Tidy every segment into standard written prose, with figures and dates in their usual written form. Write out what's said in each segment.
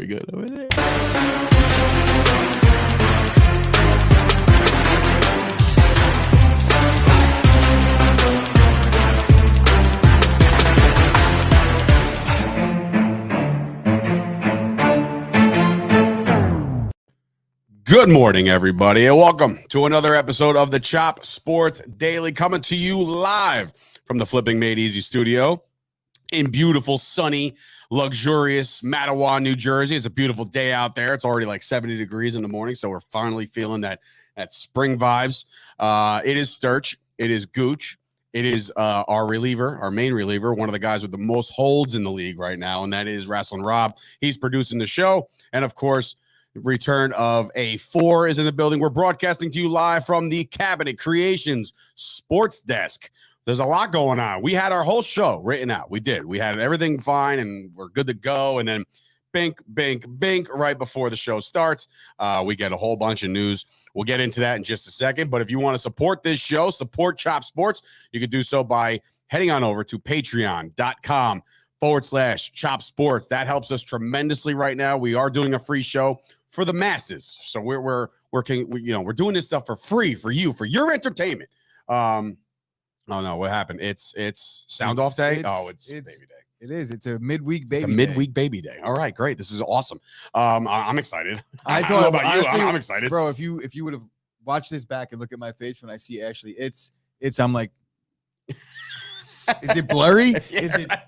We good over there? Good morning, everybody, and welcome to another episode of the Chop Sports Daily, coming to you live from the Flipping Made Easy studio in beautiful, sunny, luxurious Mattawa, New Jersey. It's a beautiful day out there. It's already like 70 degrees in the morning, so we're finally feeling that spring vibes. It is Sturch. It is Gooch. It is our reliever, our main reliever, one of the guys with the most holds in the league right now, and that is Wrestling Rob. He's producing the show, and of course, return of A4 is in the building. We're broadcasting to you live from the Cabinet Creations Sports Desk. There's a lot going on. We had our whole show written out. We did. We had everything fine, and we're good to go. And then bink, bink, bink, right before the show starts, we get a whole bunch of news. We'll get into that in just a second. But if you want to support this show, support Chop Sports, you can do so by heading on over to patreon.com/Chop Sports. That helps us tremendously right now. We are doing a free show for the masses. So we're working, we're doing this stuff for free for you, for your entertainment. Oh no, what happened? It's sound off day. It's baby day. It is. It's a midweek baby. It's a midweek baby day. All right, great. This is awesome. I'm excited. I don't know about honestly, you. I'm excited, bro. If you would have watched this back and look at my face when I see Ashley, I'm like, is it blurry? Yeah.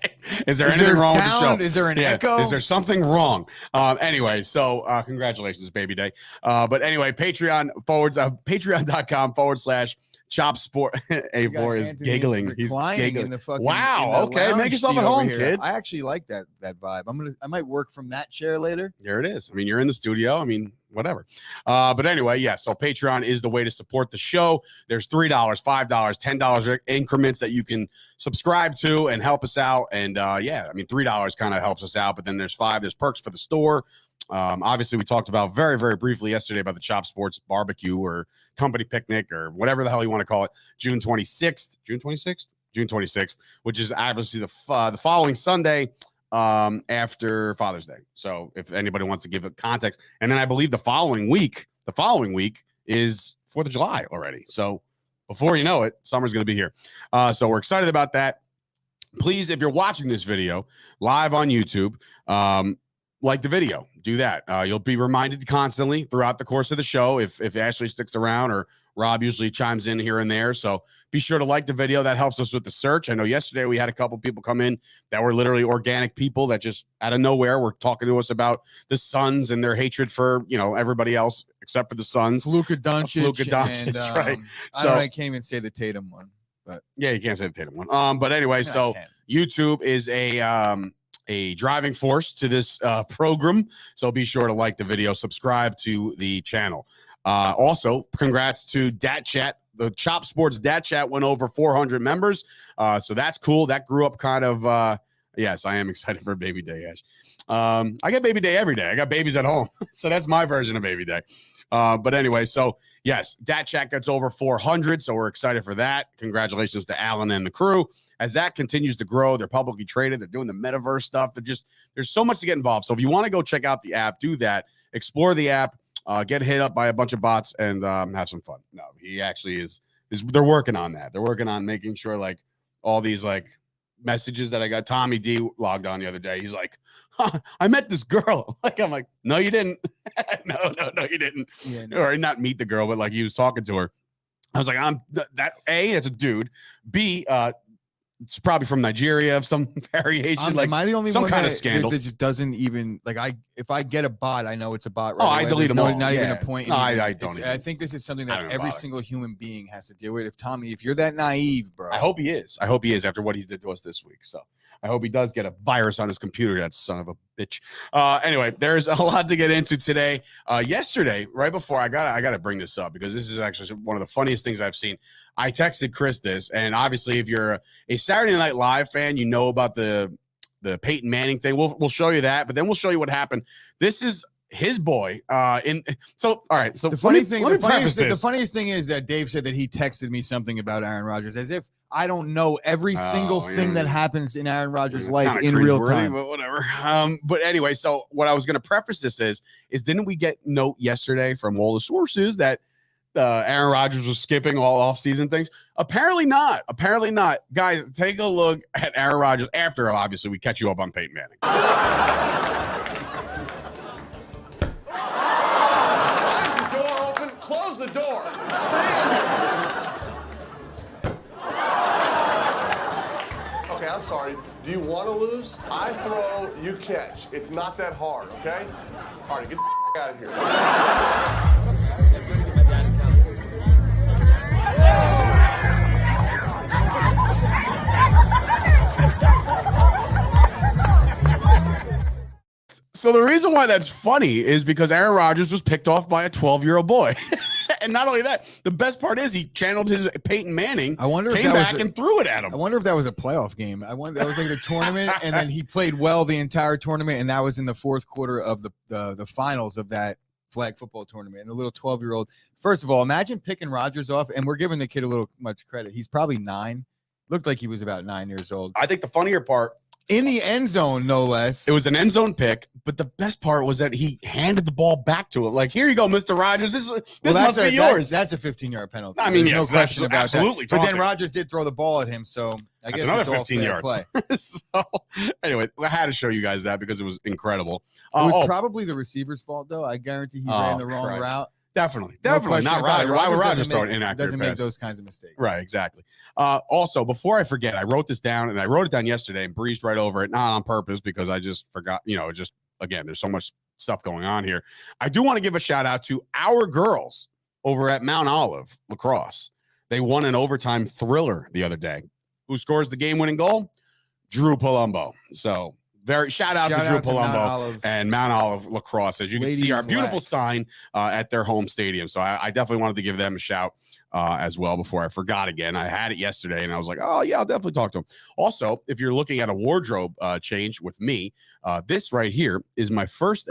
Is there anything wrong with the show? Is there an echo? Is there something wring? Anyway, so congratulations, baby day. But anyway, patreon.com/Chop Sport. A4 is giggling. He's giggling. In the fucking, wow. Okay. Make yourself at home, kid. I actually like that vibe. I might work from that chair later. There it is. I mean, you're in the studio. I mean, whatever. But anyway, yeah. So Patreon is the way to support the show. There's $3, $5, $10 increments that you can subscribe to and help us out. And yeah, I mean, $3 kind of helps us out, but then there's $5. There's perks for the store. Obviously, we talked about very, very briefly yesterday about the Chop Sports barbecue or company picnic or whatever the hell you want to call it. June 26th, which is obviously the following Sunday after Father's Day. So if anybody wants to give it context, and then I believe the following week is 4th of July already. So before you know it, summer's going to be here. So we're excited about that. Please, if you're watching this video live on YouTube, like the video, do that. You'll be reminded constantly throughout the course of the show if Ashley sticks around, or Rob usually chimes in here and there. So be sure to like the video. That helps us with the search. I know yesterday we had a couple people come in that were literally organic people that just out of nowhere were talking to us about the Suns and their hatred for, everybody else except for the Suns. Luka Doncic, and, right? So I can't even say the Tatum one, but yeah, you can't say the Tatum one. But anyway, so YouTube is a driving force to this program. So be sure to like the video, subscribe to the channel. Also, congrats to Dat Chat. The Chop Sports Dat Chat went over 400 members. So that's cool. That grew up kind of, yes, I am excited for baby day, Ash. I get baby day every day. I got babies at home. So that's my version of baby day. But anyway, so yes, Dat Chat gets over 400. So we're excited for that. Congratulations to Alan and the crew. As that continues to grow, they're publicly traded. They're doing the metaverse stuff. There's so much to get involved. So if you want to go check out the app, do that. Explore the app. Get hit up by a bunch of bots and have some fun. No, he actually is. They're working on that. They're working on making sure like all these like messages that I got. Tommy D logged on the other day. He's like, I met this girl. I'm like, no, you didn't. no, you didn't. Yeah, no. Or not meet the girl, but like he was talking to her. I was like, it's a dude. B, it's probably from Nigeria of some variation. Am I the only some one kind of scandal that just doesn't even if I get a bot, I know it's a bot. Right I delete them all. Not even a point. No, I don't. I think this is something that every single human being has to deal with. If you're that naive, bro. I hope he is after what he did to us this week. So I hope he does get a virus on his computer. That son of a bitch. Anyway, there's a lot to get into today. Yesterday, right before I gotta bring this up because this is actually one of the funniest things I've seen. I texted Chris this, and obviously, if you're a Saturday Night Live fan, you know about the Peyton Manning thing. We'll show you that, but then we'll show you what happened. This is his boy. All right. So the funniest thing is that Dave said that he texted me something about Aaron Rodgers, as if I don't know every single thing that happens in Aaron Rodgers' life in real time. But whatever. But anyway, so what I was going to preface this is didn't we get note yesterday from all the sources that Aaron Rodgers was skipping all off-season things? Apparently not. Guys, take a look at Aaron Rodgers after, obviously, we catch you up on Peyton Manning. Why is the door open? Close the door. Okay, I'm sorry. Do you want to lose? I throw, you catch. It's not that hard, okay? All right, get the out of here. So the reason why that's funny is because Aaron Rodgers was picked off by a 12-year-old boy. And not only that, the best part is he channeled his Peyton Manning, came back and threw it at him. I wonder if that was a playoff game. That was like the tournament, and then he played well the entire tournament, and that was in the fourth quarter of the finals of that flag football tournament. And the little 12-year-old, first of all, imagine picking Rodgers off, and we're giving the kid a little much credit. He's probably 9. Looked like he was about 9 years old. I think the funnier part, in the end zone, no less. It was an end zone pick, but the best part was that he handed the ball back to him. Like, here you go, Mr. Rodgers. This must be yours. That's a 15-yard penalty. I mean, no question about absolutely that. But then Rodgers did throw the ball at him, so I guess another it's 15 all yards. play. So, anyway, I had to show you guys that because it was incredible. It was probably the receiver's fault, though. I guarantee he ran the wrong route. Definitely. No not Rodgers. Why would Rodgers throw an inaccurate doesn't pass? make those kinds of mistakes. Right, exactly. Also, before I forget, I wrote this down, and I wrote it down yesterday and breezed right over it, not on purpose because I just forgot, again, there's so much stuff going on here. I do want to give a shout out to our girls over at Mount Olive Lacrosse. They won an overtime thriller the other day. Who scores the game-winning goal? Drew Palumbo. So, shout out to Drew Palumbo and Mount Olive Lacrosse. As you can see, our beautiful sign at their home stadium. So I definitely wanted to give them a shout as well before I forgot again. I had it yesterday and I was like, oh yeah, I'll definitely talk to them. Also, if you're looking at a wardrobe change with me, this right here is my first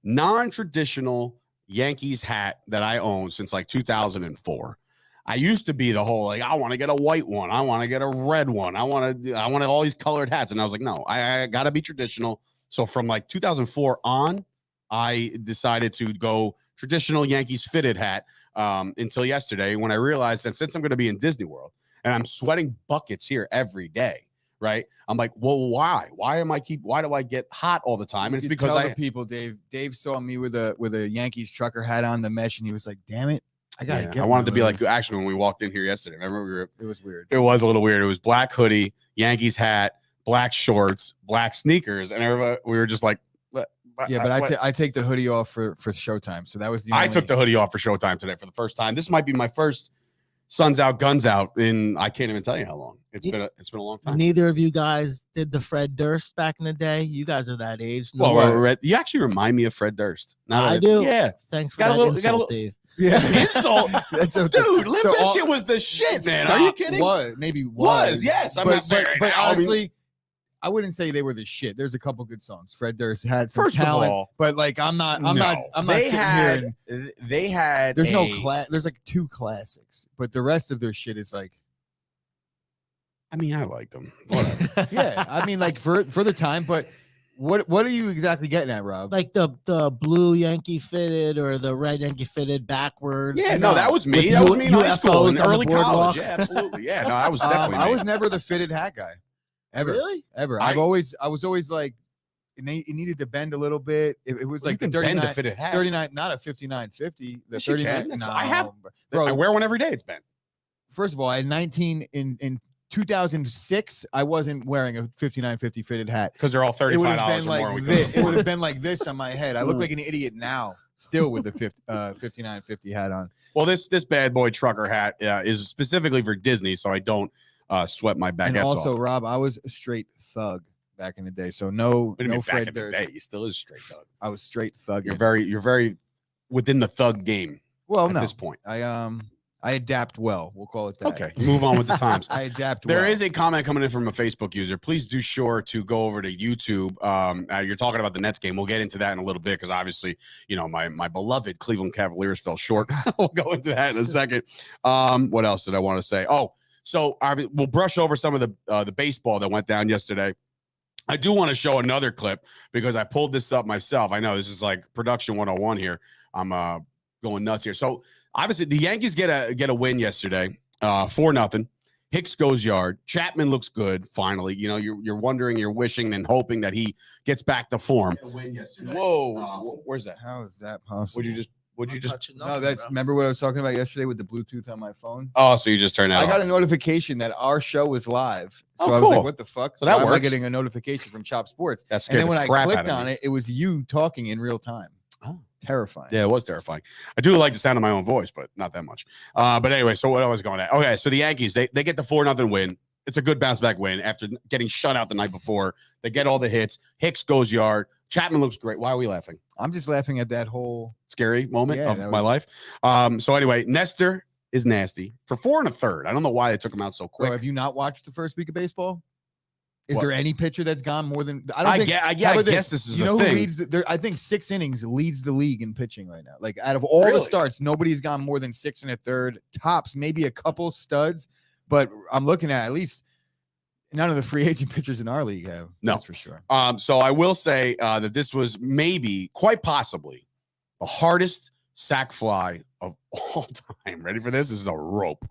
non-traditional Yankees hat that I own since like 2004. I used to be the whole, like, I want to get a white one. I want to get a red one. I want all these colored hats. And I was like, no, I got to be traditional. So from like 2004 on, I decided to go traditional Yankees fitted hat until yesterday when I realized that since I'm going to be in Disney World and I'm sweating buckets here every day, right? I'm like, well, why? Why do I get hot all the time? And it's because the people, Dave saw me with a Yankees trucker hat on, the mesh, and he was like, damn it. I wanted to be like, actually, when we walked in here yesterday, remember it was weird. It was a little weird. It was black hoodie, Yankees hat, black shorts, black sneakers, and everybody, we were just like, yeah. But I take the hoodie off for Showtime, so that was I took the hoodie off for Showtime today for the first time. This might be my first Suns Out, Guns Out in I can't even tell you how long. It's been a long time. Neither of you guys did the Fred Durst back in the day. You guys are that age. Well, you actually remind me of Fred Durst. I do. Yeah. Thanks for that insult, Dave. Yeah. Insult. Dude, Limp Bizkit was the shit, man. Are you kidding? Was. Yes. I'm not saying but honestly, I wouldn't say they were the shit. There's a couple good songs. Fred Durst had some talent, of all, but like I'm not sitting here. They had. There's like 2 classics, but the rest of their shit is like. I mean, I like them. Yeah, I mean, like for the time, but what are you exactly getting at, Rob? Like the blue Yankee fitted or the red Yankee fitted backwards? Yeah, no, that was me. That was me in high school and early college. Yeah, absolutely. Yeah, no, I was definitely. I was never the fitted hat guy. Ever. Really? Ever. I was always like, it needed to bend a little bit. It was like the 39 fitted hat. 39, not a 59.50. The 39. No, I have. Bro, I wear one every day. It's bent. First of all, in 2006, I wasn't wearing a 59.50 fitted hat because they're all $35 or more. It would have been like this on my head. I look like an idiot now, still with the 59.50 hat on. Well, this bad boy trucker hat is specifically for Disney, so I don't sweat my baguettes. And also, off. Rob, I was a straight thug back in the day, so no Fred Durst. He still is straight thug. I was straight thug. You're very within the thug game. Well, at this point. I I adapt well. We'll call it that. Okay, move on with the times. I adapt There well. is a comment coming in from a Facebook user. Please do sure to go over to YouTube. You're talking about the Nets game. We'll get into that in a little bit because obviously, you know, my beloved Cleveland Cavaliers fell short. We'll go into that in a second. What else did I want to say? Oh, so we'll brush over some of the baseball that went down yesterday. I do want to show another clip because I pulled this up myself. I know this is like production 101 here. I'm going nuts here. So obviously the Yankees get a win yesterday, 4-0. Hicks goes yard. Chapman looks good. Finally, you know, you're wondering, you're wishing and hoping that he gets back to form. Win yesterday. Whoa, where's that? How is that possible? Would you just? No, that's remember what I was talking about yesterday with the Bluetooth on my phone. Oh, so you just turned that I got off. a notification that our show was live. So Oh, I was cool. like, what the fuck? So that Why am I works. getting a notification from Chop Sports? That And scared then when the I crap clicked out of on me. it, it was you talking in real time. Oh. Terrifying. Yeah, it was terrifying. I do like the sound of my own voice, but not that much. But anyway, so what I was going at? Okay, so the Yankees, they get the 4-0 win. It's a good bounce back win after getting shut out the night before. They get all the hits. Hicks goes yard. Chapman looks great. Why are we laughing? I'm just laughing at that whole Scary moment Yeah, of that my was- life. So anyway, Nestor is nasty for 4 1/3. I don't know why they took him out so quick. Bro, have you not watched the first week of baseball? Is What? there any pitcher that's gone more than I how guess about this is you the know thing. who leads I think 6 innings leads the league in pitching right now. Like out of all Really? the starts, nobody's gone more than 6 1/3. Tops, maybe a couple studs, but I'm looking at least none of the free agent pitchers in our league have. No. That's for sure. So I will say that this was maybe, quite possibly, the hardest sack fly of all time. Ready for this? This is a rope.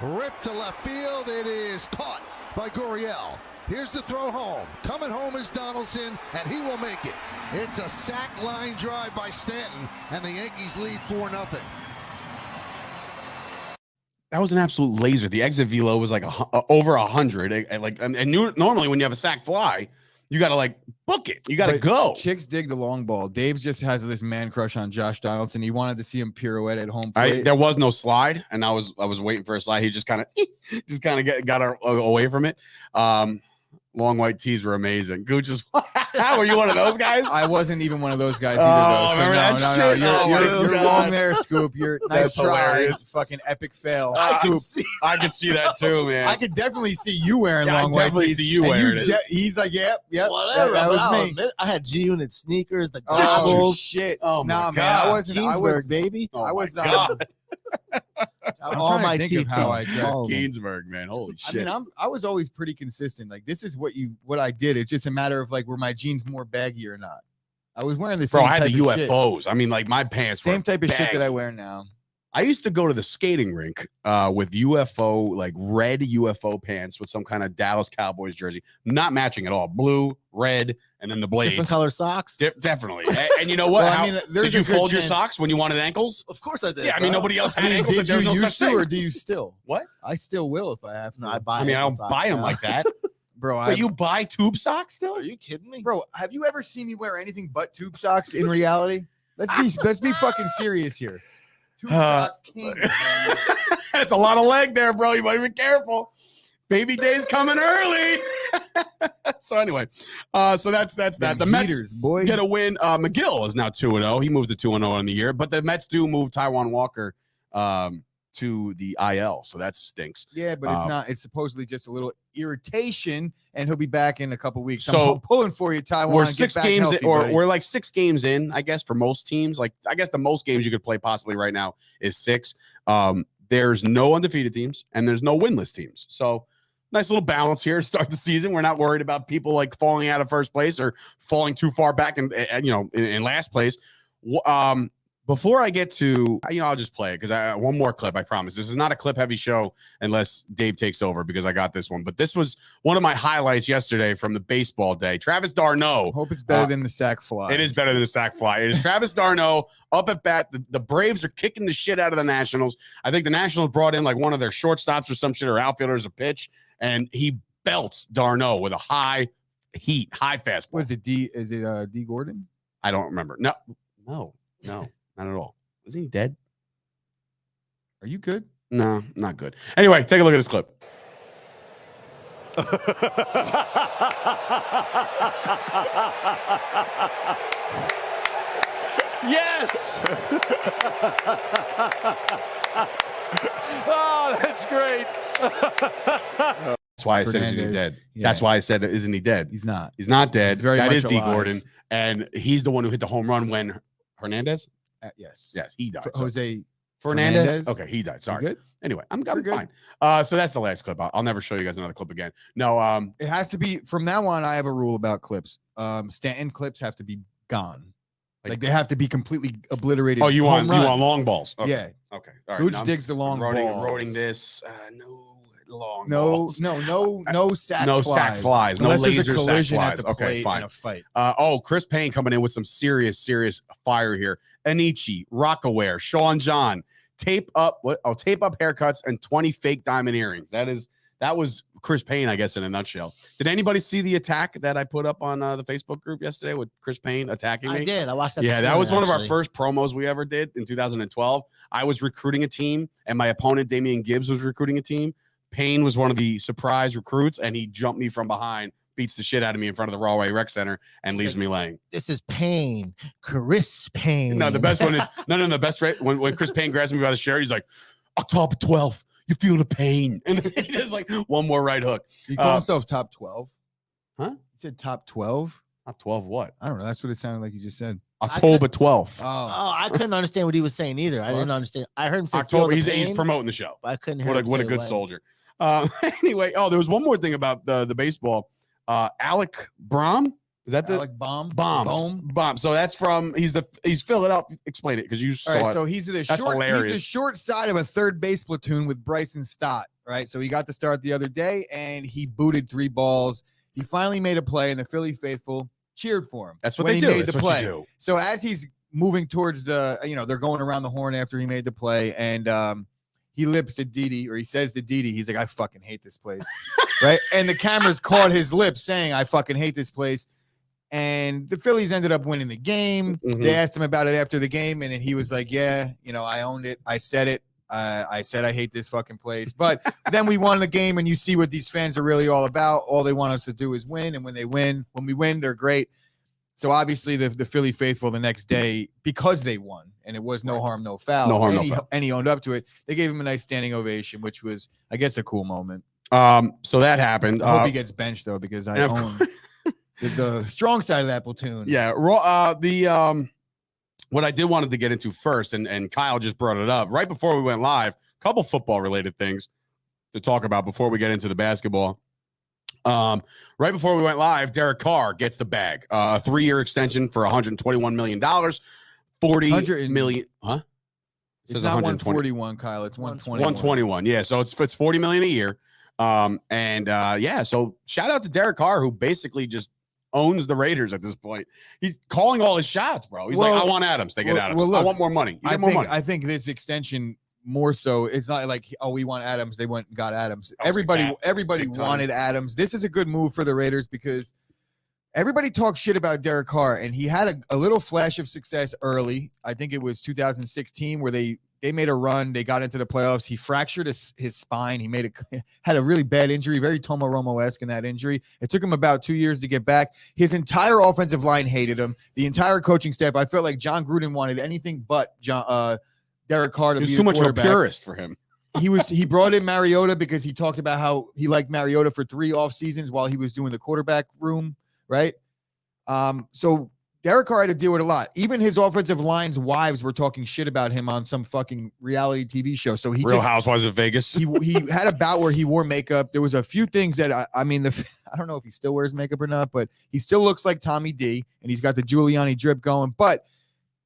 Ripped to left field. It is caught by Gurriel. Here's the throw home. Coming home is Donaldson, and he will make it. It's a sack line drive by Stanton, and the Yankees lead 4-0. That was an absolute laser. The exit velo was like over 100. Normally when you have a sack fly, you got to like book it. You got to But go. Chicks dig the long ball. Dave just has this man crush on Josh Donaldson. He wanted to see him pirouette at home plate. There was no slide, and I was waiting for a slide. He just kind of got away from it. Long white tees were amazing. Gooch is. Were you one of those guys? I wasn't even one of those guys Oh, either. remember that shit? Oh, my You're God. wrong there, Scoop. You're nice That's try. hilarious. Fucking epic fail. I Scoop. could see that too, man. I could definitely see you wearing Yeah, I long white definitely tees. see you and wearing it. He's like, yep. Whatever. That was but I'll me. admit, I had G-Unit sneakers, the Oh goggles, shit! Oh, my nah, man, God. I wasn't. I Kingsburg, was. baby. Oh I my was. God. I'm All trying to my think teeth. of how I dressed. All of them. Gainsbourg, man. Holy I shit. mean, I was always pretty consistent. Like this is what I did. It's just a matter of like were my jeans more baggy or not. I was wearing the same. Bro, I had the type of shit. UFOs. I mean, like my pants were Same type of shit that I baggy. wear now. I used to go to the skating rink with UFO, like red UFO pants with some kind of Dallas Cowboys jersey, not matching at all. Blue, red, and then the blades. Different color socks. Definitely. And you know what? Well, I How- mean, there's did you a good fold your chance- socks when you wanted ankles? Of course I did. Yeah, I mean, bro. nobody else I had mean, ankles. did There's you no such used to, thing. or do you still? What? I still will if I have to. No, I buy. I mean, I ankle don't socks buy them now. like that. Bro, But you buy tube socks still? Are you kidding me? bro, have you ever seen me wear anything but tube socks in reality? Let's be fucking serious here. Tube sock king. That's a lot of leg there, bro. You might be careful. Baby day's coming early. So anyway, so that's that. Them The Mets heaters, boy. get a win. McGill is now 2-0. He moves to 2-0 in the year, but the Mets do move Taijuan Walker to the IL, so that stinks. Yeah, but it's not. It's supposedly just a little irritation, and he'll be back in a couple weeks. So, I'm pulling for you, Taiwan. We're Get 6 back games, healthy, or buddy. we're like 6 games in, I guess, for most teams. Like, I guess the most games you could play possibly right now is 6. There's no undefeated teams, and there's no winless teams. So, nice little balance here to start the season. We're not worried about people like falling out of first place or falling too far back and in last place. Before I get to, I'll just play it because I one more clip, I promise. This is not a clip heavy show unless Dave takes over because I got this one. But this was one of my highlights yesterday from the baseball day. Travis d'Arnaud. Hope it's better than the sack fly. It is better than a sack fly. It is Travis d'Arnaud up at bat. The Braves are kicking the shit out of the Nationals. I think the Nationals brought in like one of their shortstops or some shit or outfielders a pitch, and he belts d'Arnaud with a high fastball. What is it? D Gordon? I don't remember. No, not at all. Isn't he dead? Are you good? No, not good. Anyway, take a look at this clip. Yes! Oh, that's great. That's why I said, isn't he dead? Yeah. That's why I said, isn't he dead? He's not. He's not dead. He's very That much is D. alive. Gordon. And he's the one who hit the home run when Hernandez? Yes. Yes, he died. So- Jose Fernandez? Okay, he died. Sorry. good? Anyway, I'm You're good. fine. So that's the last clip. I'll never show you guys another clip again. No, It has to be from now on. I have a rule about clips. Stanton clips have to be gone. Like they have to be completely obliterated. oh, you want Home runs. long balls? Okay. Yeah. Okay. All right. Gooch now I'm digs the long roading balls. this. No long No, balls. no sack No flies. sack flies. No Unless there's laser a sack collision flies. at the Okay, plate fine. in a fight. Chris Payne coming in with some serious fire here. Anichi, Rockaware, Sean John, tape up haircuts and 20 fake diamond earrings. That was Chris Payne, I guess, in a nutshell. Did anybody see the attack that I put up on the Facebook group yesterday with Chris Payne attacking me? I did. I watched that. Yeah, this that was one morning, of our actually. first promos we ever did in 2012. I was recruiting a team, and my opponent, Damian Gibbs, was recruiting a team. Payne was one of the surprise recruits, and he jumped me from behind, beats the shit out of me in front of the Rawway Rec Center, and leaves me laying. This is Payne, Chris Payne. No, the best one is the best rate when Chris Payne grabs me by the shirt, he's like, October 12th, you feel the pain. And then he does like one more right hook. He called himself top 12. Huh? He said top 12. Top 12 what? I don't know. That's what it sounded like you just said. October 12th. Oh, I couldn't understand what he was saying either. I didn't understand. I heard him say October. feel the He's pain, promoting the show. but I couldn't hear him What a say good what. soldier. Anyway, there was one more thing about the baseball. Alec Brom. Is that the Alec Bomb? Bomb. So that's from he's fill it up. Explain it because you saw All right, it. so he's the That's short. He's the hilarious. short side of a third base platoon with Bryson Stott. Right, so he got the start the other day, and he booted 3 balls. He finally made a play, and the Philly faithful cheered for him. That's what when they he do. made That's the what play. you do. So as he's moving towards they're going around the horn after he made the play, and he lips to Didi, or he says to Didi, he's like, "I fucking hate this place," right? And the cameras caught his lips saying, "I fucking hate this place." And the Phillies ended up winning the game. Mhm. They asked him about it after the game, and then he was like, "Yeah, I owned it. I said it. I said I hate this fucking place." But then we won the game, and you see what these fans are really all about. All they want us to do is win, and when we win, they're great. So obviously, the Philly faithful the next day, because they won, and it was no harm, no foul. No harm, and no foul. And he owned up to it. They gave him a nice standing ovation, which was, I guess, a cool moment. So that happened. I hope he gets benched though, because I and of own the strong side of that platoon. Yeah. What I did wanted to get into first, and Kyle just brought it up right before we went live, a couple football related things to talk about before we get into the basketball. Right before we went live, Derek Carr gets the bag, a 3-year extension for $121 million, 40 million. Huh? It It's not 141, Kyle. It's 121. 121. Yeah. So it's $40 million a year. So shout out to Derek Carr, who basically just owns the Raiders at this point. He's calling all his shots, bro. He's like, I want Adams. They get Adams. look, I want more money. You get more money. I think this extension more so, it's not like, oh, we want Adams. They went and got Adams. I was like, Everybody big time. wanted Adams. This is a good move for the Raiders because everybody talks shit about Derek Carr, and he had a little flash of success early. I think it was 2016 where they made a run. They got into the playoffs. He fractured his spine. He had a really bad injury, very Tomo Romo-esque in that injury. It took him about 2 years to get back. His entire offensive line hated him. The entire coaching staff, I felt like John Gruden wanted anything but Derek Carr to be He's too much of a quarterback. purist for him. He brought in Mariota because he talked about how he liked Mariota for 3 off seasons while he was doing the quarterback room, right? So Derek Carr had to deal with a lot. Even his offensive line's wives were talking shit about him on some fucking reality TV show. So Real Housewives of Vegas. he had a bout where he wore makeup. There was a few things that I don't know if he still wears makeup or not, but he still looks like Tommy D, and he's got the Giuliani drip going. But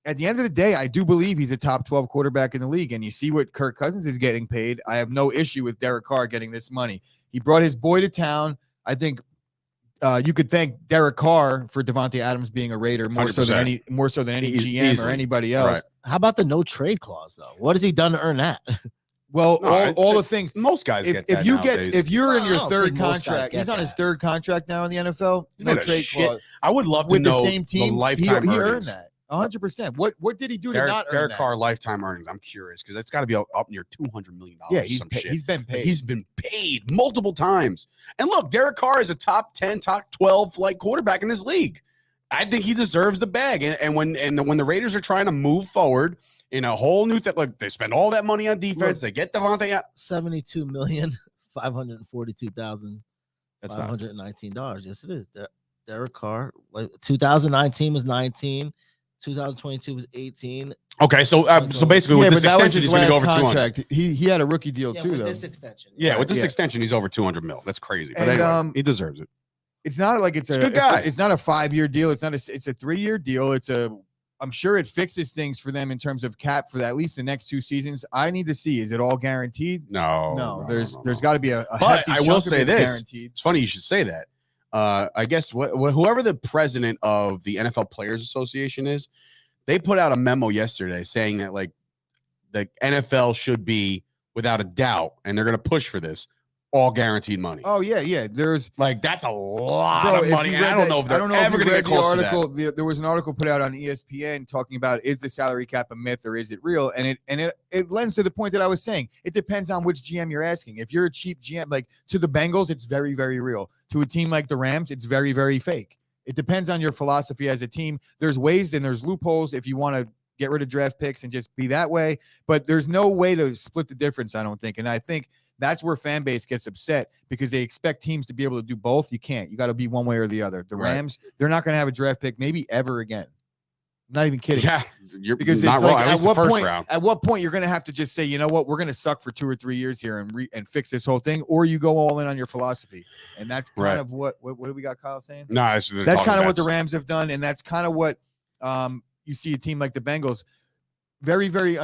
at the end of the day, I do believe he's a top 12 quarterback in the league. And you see what Kirk Cousins is getting paid. I have no issue with Derek Carr getting this money. He brought his boy to town. I think you could thank Derek Carr for Devontae Adams being a Raider more so than any GM or anybody else. Right. How about the no trade clause though? What has he done to earn that? Well, No, all the things. Most guys get that nowadays. If you're in I your don't third think most guys contract, get he's on his that. third contract now in the NFL. You know No the trade shit. clause. I would love to With know the same team, the lifetime he earned earnings. that 100%. What did he do to not earn Derek that? Carr lifetime earnings. I'm curious because it's got to be up near $200 million. Yeah, he's he's been paid. He's been paid multiple times. And look, Derek Carr is a top 10, top 12 quarterback in this league. I think he deserves the bag. And when the Raiders are trying to move forward in a whole new thing, like they spend all that money on defense, they get Devontae out. $72,542,519. That's not. Yes, it is. Derek Carr, like 2019 was 19, 2022 was 18. Okay, so basically with this extension, he's going to go over 200. He had a rookie deal too, with though. this extension. With this extension, he's over 200 mil. That's crazy. But anyway, he deserves it. It's not like it's a good guy. It's not a 5-year deal. It's a 3-year deal. I'm sure it fixes things for them in terms of cap for at least the next 2 seasons. I need to see, is it all guaranteed? No. There's got to be a but hefty I chunk will of say it's this. guaranteed. It's funny you should say that. I guess whoever the president of the NFL Players Association is, they put out a memo yesterday saying that like the NFL should be, without a doubt, and they're going to push for this, all guaranteed money. Oh yeah. There's like that's a lot of money. And I don't know if they're ever going to get close to that. There was an article put out on ESPN talking about, is the salary cap a myth or is it real? And it lends to the point that I was saying. It depends on which GM you're asking. If you're a cheap GM, like to the Bengals, it's very, very real. To a team like the Rams, it's very, very fake. It depends on your philosophy as a team. There's ways and there's loopholes if you want to get rid of draft picks and just be that way. But there's no way to split the difference, I don't think. And I think that's where fan base gets upset because they expect teams to be able to do both. You can't. You got to be one way or the other. The Rams, they're not going to have a draft pick maybe ever again. I'm not even kidding. Yeah, because not it's wrong. like At what point you're going to have to just say, you know what, we're going to suck for 2 or 3 years here and fix this whole thing, or you go all in on your philosophy. And that's kind of what do we got Kyle saying? No, that's kind of what the Rams have done, and that's kind of what you see a team like the Bengals. Very, very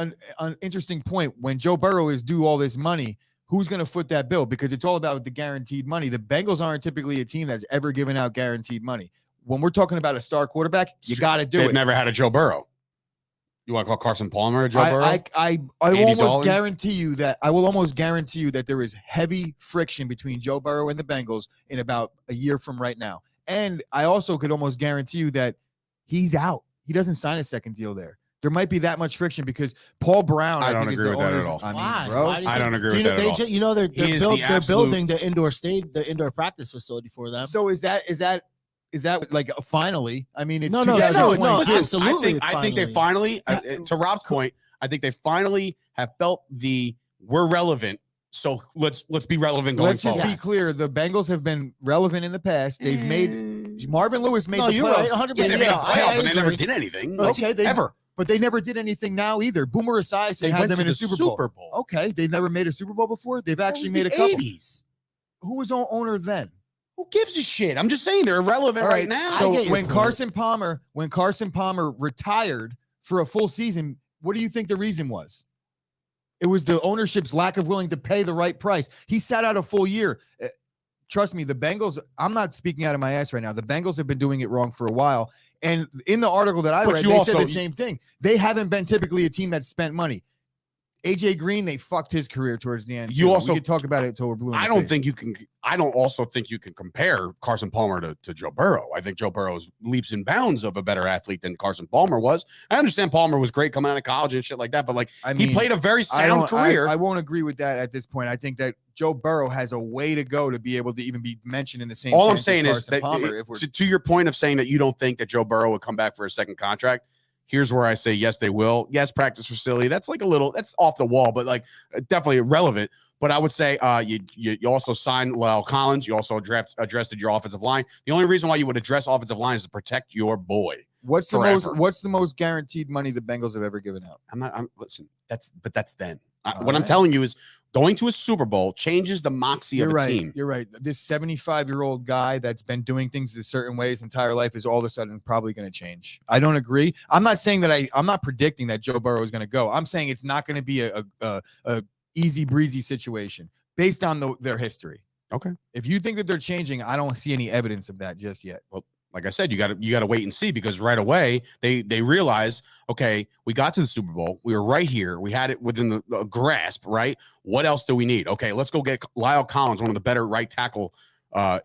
interesting point. When Joe Burrow is due all this money, who's going to foot that bill? Because it's all about the guaranteed money. The Bengals aren't typically a team that's ever given out guaranteed money. When we're talking about a star quarterback, you got to do it. They've never had a Joe Burrow. You want to call Carson Palmer a Joe Burrow? I will almost guarantee you that there is heavy friction between Joe Burrow and the Bengals in about a year from right now. And I also could almost guarantee you that he's out. He doesn't sign a second deal there. There might be that much friction because Paul Brown. I don't agree with that at all. I mean, I don't agree with that at all. They're building the indoor practice facility for them. So is that like finally? I mean, it's no, absolutely. I think they finally, to Rob's point, I think they finally have felt we're relevant. So let's be relevant going forward. Let's just be clear. The Bengals have been relevant in the past. They've made Marvin Lewis made the playoffs. Right, 100%. Yeah, they made playoffs, but they never did anything. Ever. But they never did anything now either. Boomer Esiason had them in a Super Bowl. Okay, they've never made a Super Bowl before. They've actually made a couple. 80s. Who was owner then? Who gives a shit? I'm just saying they're irrelevant right now. So when Carson Palmer retired for a full season, what do you think the reason was? It was the ownership's lack of willing to pay the right price. He sat out a full year. Trust me, the Bengals, I'm not speaking out of my ass right now. The Bengals have been doing it wrong for a while. And in the article that I read, they said the same thing. They haven't been typically a team that spent money. AJ Green, they fucked his career towards the end. We could talk about it until we're blue. I don't think you can compare Carson Palmer to Joe Burrow. I think Joe Burrow is leaps and bounds of a better athlete than Carson Palmer was. I understand Palmer was great coming out of college and shit like that, but he played a very sound career. I won't agree with that at this point. I think that Joe Burrow has a way to go to be able to even be mentioned in the same. All I'm saying is that to your point of saying that you don't think that Joe Burrow would come back for a second contract. Here's where I say, yes, they will. Yes, practice facility. That's that's off the wall, but definitely relevant. But I would say you also signed Lyle Collins. You also addressed your offensive line. The only reason why you would address offensive line is to protect your boy. What's the most guaranteed money the Bengals have ever given out? Listen, that's then. What I'm telling you is going to a Super Bowl changes the moxie of a team. You're right. This 75-year-old guy that's been doing things a certain way his entire life is all of a sudden probably going to change. I don't agree. I'm not saying that I'm not predicting that Joe Burrow is going to go. I'm saying it's not going to be a easy breezy situation based on their history. Okay. If you think that they're changing, I don't see any evidence of that just yet. Well, like I said, you got to wait and see because right away they realize, okay, we got to the Super Bowl. We were right here. We had it within the grasp, right? What else do we need? Okay, let's go get Lyle Collins, one of the better right tackle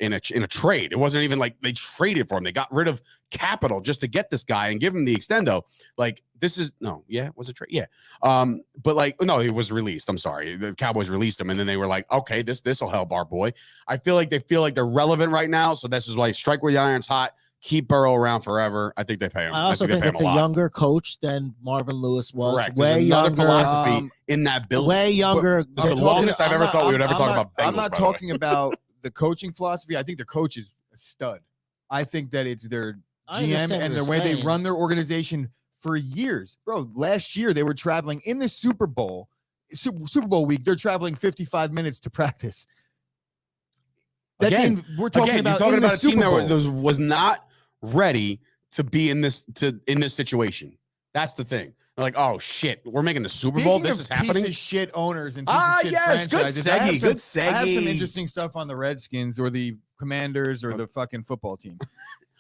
in a trade. It wasn't even like they traded for him. They got rid of capital just to get this guy and give him the extendo. Was it trade? Yeah. But no, he was released. I'm sorry. The Cowboys released him, and then they were like, okay, this will help our boy. I feel like they're relevant right now. So this is why strike where the iron's hot. keep Burrow around forever. I think they pay him. I also think it's a younger coach than Marvin Lewis was. Correct. Way There's another younger, philosophy in that building. way younger. This is the longest I've ever thought we would ever talk about Bengals. I'm not talking about the coaching philosophy. I think the coach is a stud. I think that it's their GM and the way they run their organization for years. Bro, last year they were traveling in the Super Bowl week. They're traveling 55 minutes to practice. We're talking about a team that was not ready to be in this situation. That's the thing. They're like, oh shit, we're making the Super Bowl. This is happening. Piece of shit owners and piece of shit franchises. Good segue. I have some interesting stuff on the Redskins or the Commanders or the fucking football team.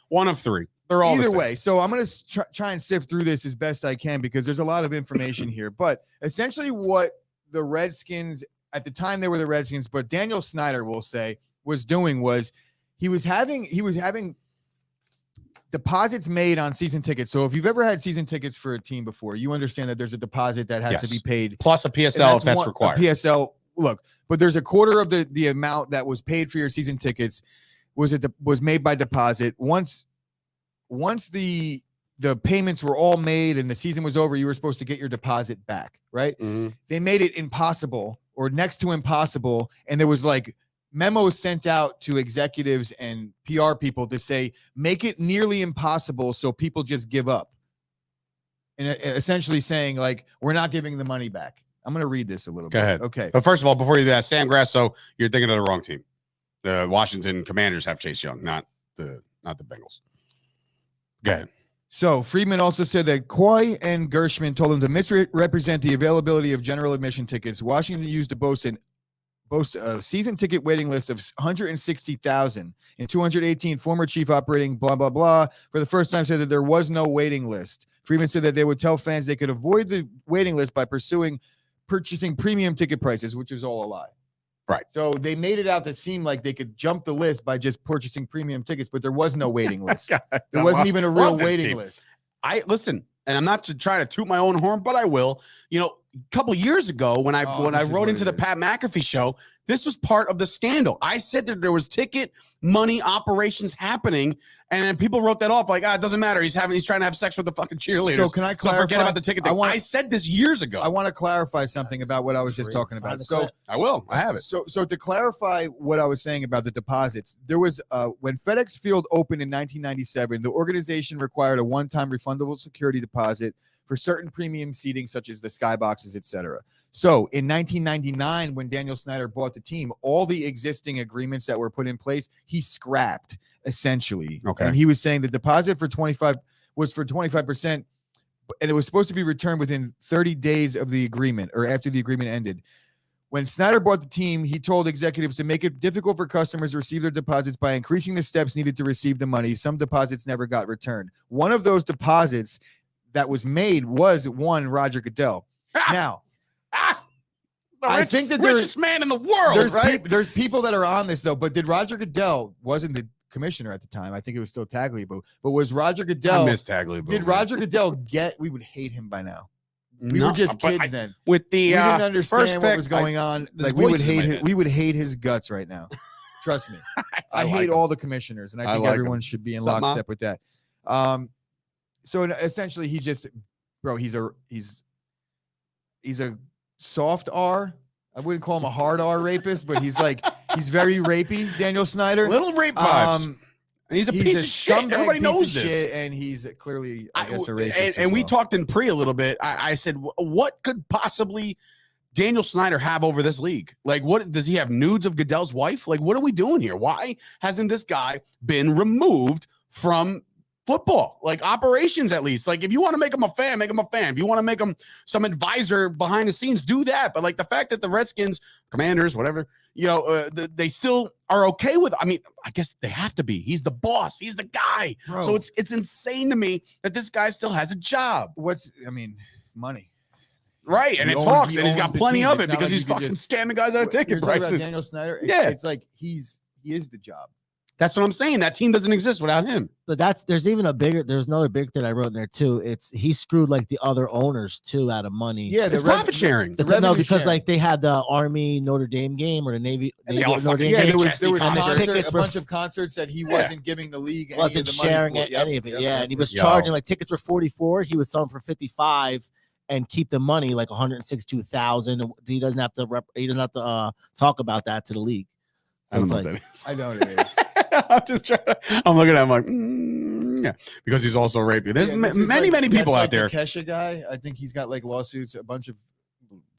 One of three. They're all either way. So I'm going to try and sift through this as best I can because there's a lot of information here. But essentially, what the Redskins at the time they were the Redskins, but Daniel Snyder will say was doing was he was having deposits made on season tickets. So if you've ever had season tickets for a team before, you understand that there's a deposit that has to be paid plus a PSL if that's required. A PSL, look, but there's a quarter of the amount that was paid for your season tickets was made by deposit. Once the payments were all made and the season was over, you were supposed to get your deposit back, right? Mm-hmm. They made it impossible or next to impossible, and there was like memos sent out to executives and PR people to say, make it nearly impossible so people just give up. And essentially saying, like, we're not giving the money back. I'm going to read this a little bit. Go ahead. Okay. But first of all, before you do that, Sam Grasso, you're thinking of the wrong team. The Washington Commanders have Chase Young, not the Bengals. Go ahead. So Friedman also said that Coy and Gershman told him to misrepresent the availability of general admission tickets. Washington used to boast a season ticket waiting list of 160,000. In 218, former chief operating blah, blah, blah, for the first time said that there was no waiting list. Friedman said that they would tell fans they could avoid the waiting list by purchasing premium ticket prices, which is all a lie. Right. So they made it out to seem like they could jump the list by just purchasing premium tickets, but there was no waiting list. There wasn't even a real waiting list. Listen, and I'm not to try to toot my own horn, but I will. You know, a couple of years ago when I wrote into the Pat McAfee show, this was part of the scandal. I said that there was ticket money operations happening, and then people wrote that off like, it doesn't matter. He's trying to have sex with the fucking cheerleaders. So can I clarify? So forget about the ticket thing. I said this years ago. I want to clarify something about what I was just talking about. So I will. I have it. So to clarify what I was saying about the deposits, there was when FedEx Field opened in 1997, the organization required a one-time refundable security deposit for certain premium seating, such as the skyboxes, etc. So in 1999, when Daniel Snyder bought the team, all the existing agreements that were put in place, he scrapped essentially. Okay. And he was saying the deposit for 25%, and it was supposed to be returned within 30 days of the agreement or after the agreement ended. When Snyder bought the team, he told executives to make it difficult for customers to receive their deposits by increasing the steps needed to receive the money. Some deposits never got returned. One of those deposits that was made was one Roger Goodell. Now, I think that richest man in the world, right? There's people that are on this though, but did Roger Goodell wasn't the commissioner at the time? I think it was still Tagliabue, but was Roger Goodell? I miss Tagliabue. Did Roger Goodell we would hate him by now. We were just kids then. With the we didn't understand what was going on. Like we would hate his guts right now. Trust me. I hate all the commissioners, and I think everyone should be in lockstep with that. So essentially, he's just, bro. He's a soft R. I wouldn't call him a hard R rapist, but he's very rapey. Daniel Snyder, little rape vibes. And he's a piece of shit. Everybody knows this. Shit, and he's clearly, I guess, a racist. And we talked in pre a little bit. I said, what could possibly Daniel Snyder have over this league? Like, what does he have nudes of Goodell's wife? Like, what are we doing here? Why hasn't this guy been removed from football, like operations at least? Like, if you want to make him a fan, make him a fan. If you want to make him some advisor behind the scenes, do that. But like the fact that the Redskins, Commanders, whatever, they still are okay with. I mean, I guess they have to be. He's the boss. He's the guy. Bro. So it's insane to me that this guy still has a job. Money. Right, and he's got plenty of it because he's fucking scamming guys out of ticket prices. Daniel Snyder, yeah, it's like he is the job. That's what I'm saying. That team doesn't exist without him. But there's another big thing I wrote in there too. He screwed like the other owners too out of money. Yeah, It's profit sharing. No, because like they had the Army Notre Dame game or the Navy Notre Dame game. There was a bunch of concerts that he wasn't giving the league, wasn't sharing any of it. Yeah, and he was charging like tickets were $44. He would sell them for $55 and keep the money like $162,000. He doesn't have to talk about that to the league. So I don't know what that is. I know what it is. I'm just trying I'm looking at him like, yeah, because he's also raping. There's many people out there. The Kesha guy, I think he's got like lawsuits, a bunch of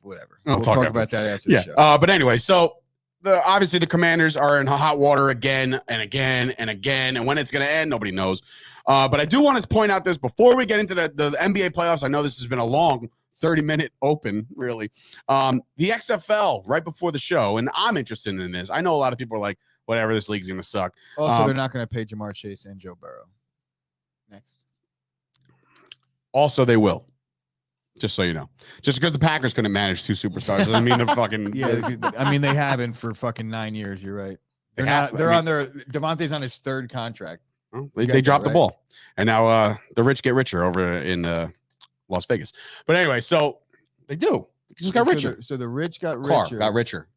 whatever. We'll talk about that after the show. But anyway, so obviously the Commanders are in hot water again and again and again, and when it's going to end, nobody knows. But I do want to point out this before we get into the NBA playoffs. I know this has been a long 30-minute open, really. The XFL right before the show, and I'm interested in this. I know a lot of people are like, whatever, this league's going to suck. Also, they're not going to pay Jamar Chase and Joe Burrow. Next. Also, they will. Just so you know. Just because the Packers couldn't manage 2 superstars doesn't mean they're fucking... Yeah, I mean, they haven't for fucking 9 years. You're right. Devontae's on his 3rd contract. Well, they dropped the ball. And now the rich get richer over in Las Vegas. But anyway, so they do. They just got richer. So the rich got richer. Carr got richer.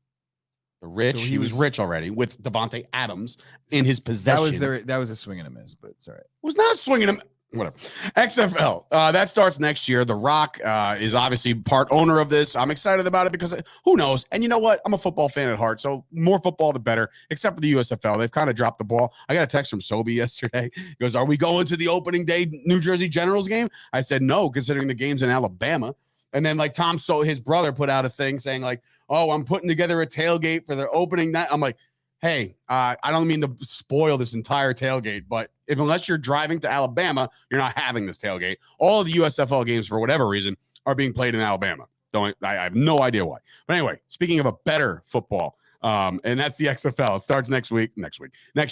The rich, he was rich already with Devontae Adams in his possession. That was a swing and a miss, but it's all right. It was not a swing and a miss. Whatever. XFL, that starts next year. The Rock is obviously part owner of this. I'm excited about it because who knows? And you know what? I'm a football fan at heart, so more football, the better, except for the USFL. They've kind of dropped the ball. I got a text from Sobe yesterday. He goes, are we going to the opening day New Jersey Generals game? I said, no, considering the game's in Alabama. And then like his brother put out a thing saying like, oh, I'm putting together a tailgate for their opening night. I'm like, hey, I don't mean to spoil this entire tailgate, but unless you're driving to Alabama, you're not having this tailgate. All of the USFL games, for whatever reason, are being played in Alabama. I have no idea why. But anyway, speaking of a better football, and that's the XFL. It starts next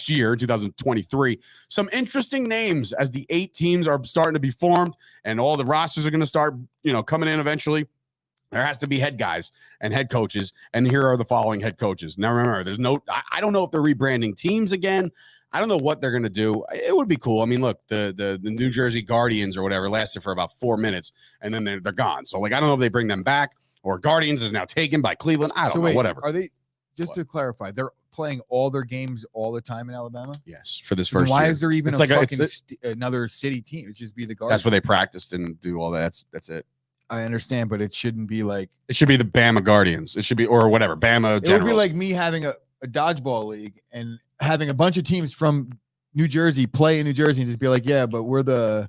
year, 2023. Some interesting names as the 8 teams are starting to be formed, and all the rosters are going to start, coming in eventually. There has to be head guys and head coaches, and here are the following head coaches. Now, remember, I don't know if they're rebranding teams again. I don't know what they're going to do. It would be cool. I mean, look, the New Jersey Guardians or whatever lasted for about 4 minutes, and then they're gone. So, like, I don't know if they bring them back or Guardians is now taken by Cleveland. I don't know, whatever. Are they, to clarify, they're playing all their games all the time in Alabama? Yes, for this first year. Why is there even another city team? It's just be the Guardians. That's where they practiced and do all that. That's it. I understand, but it shouldn't be like... It should be the Bama Guardians. It should be, or whatever, Bama Generals. It would be like me having a dodgeball league and having a bunch of teams from New Jersey play in New Jersey and just be like, yeah, but we're the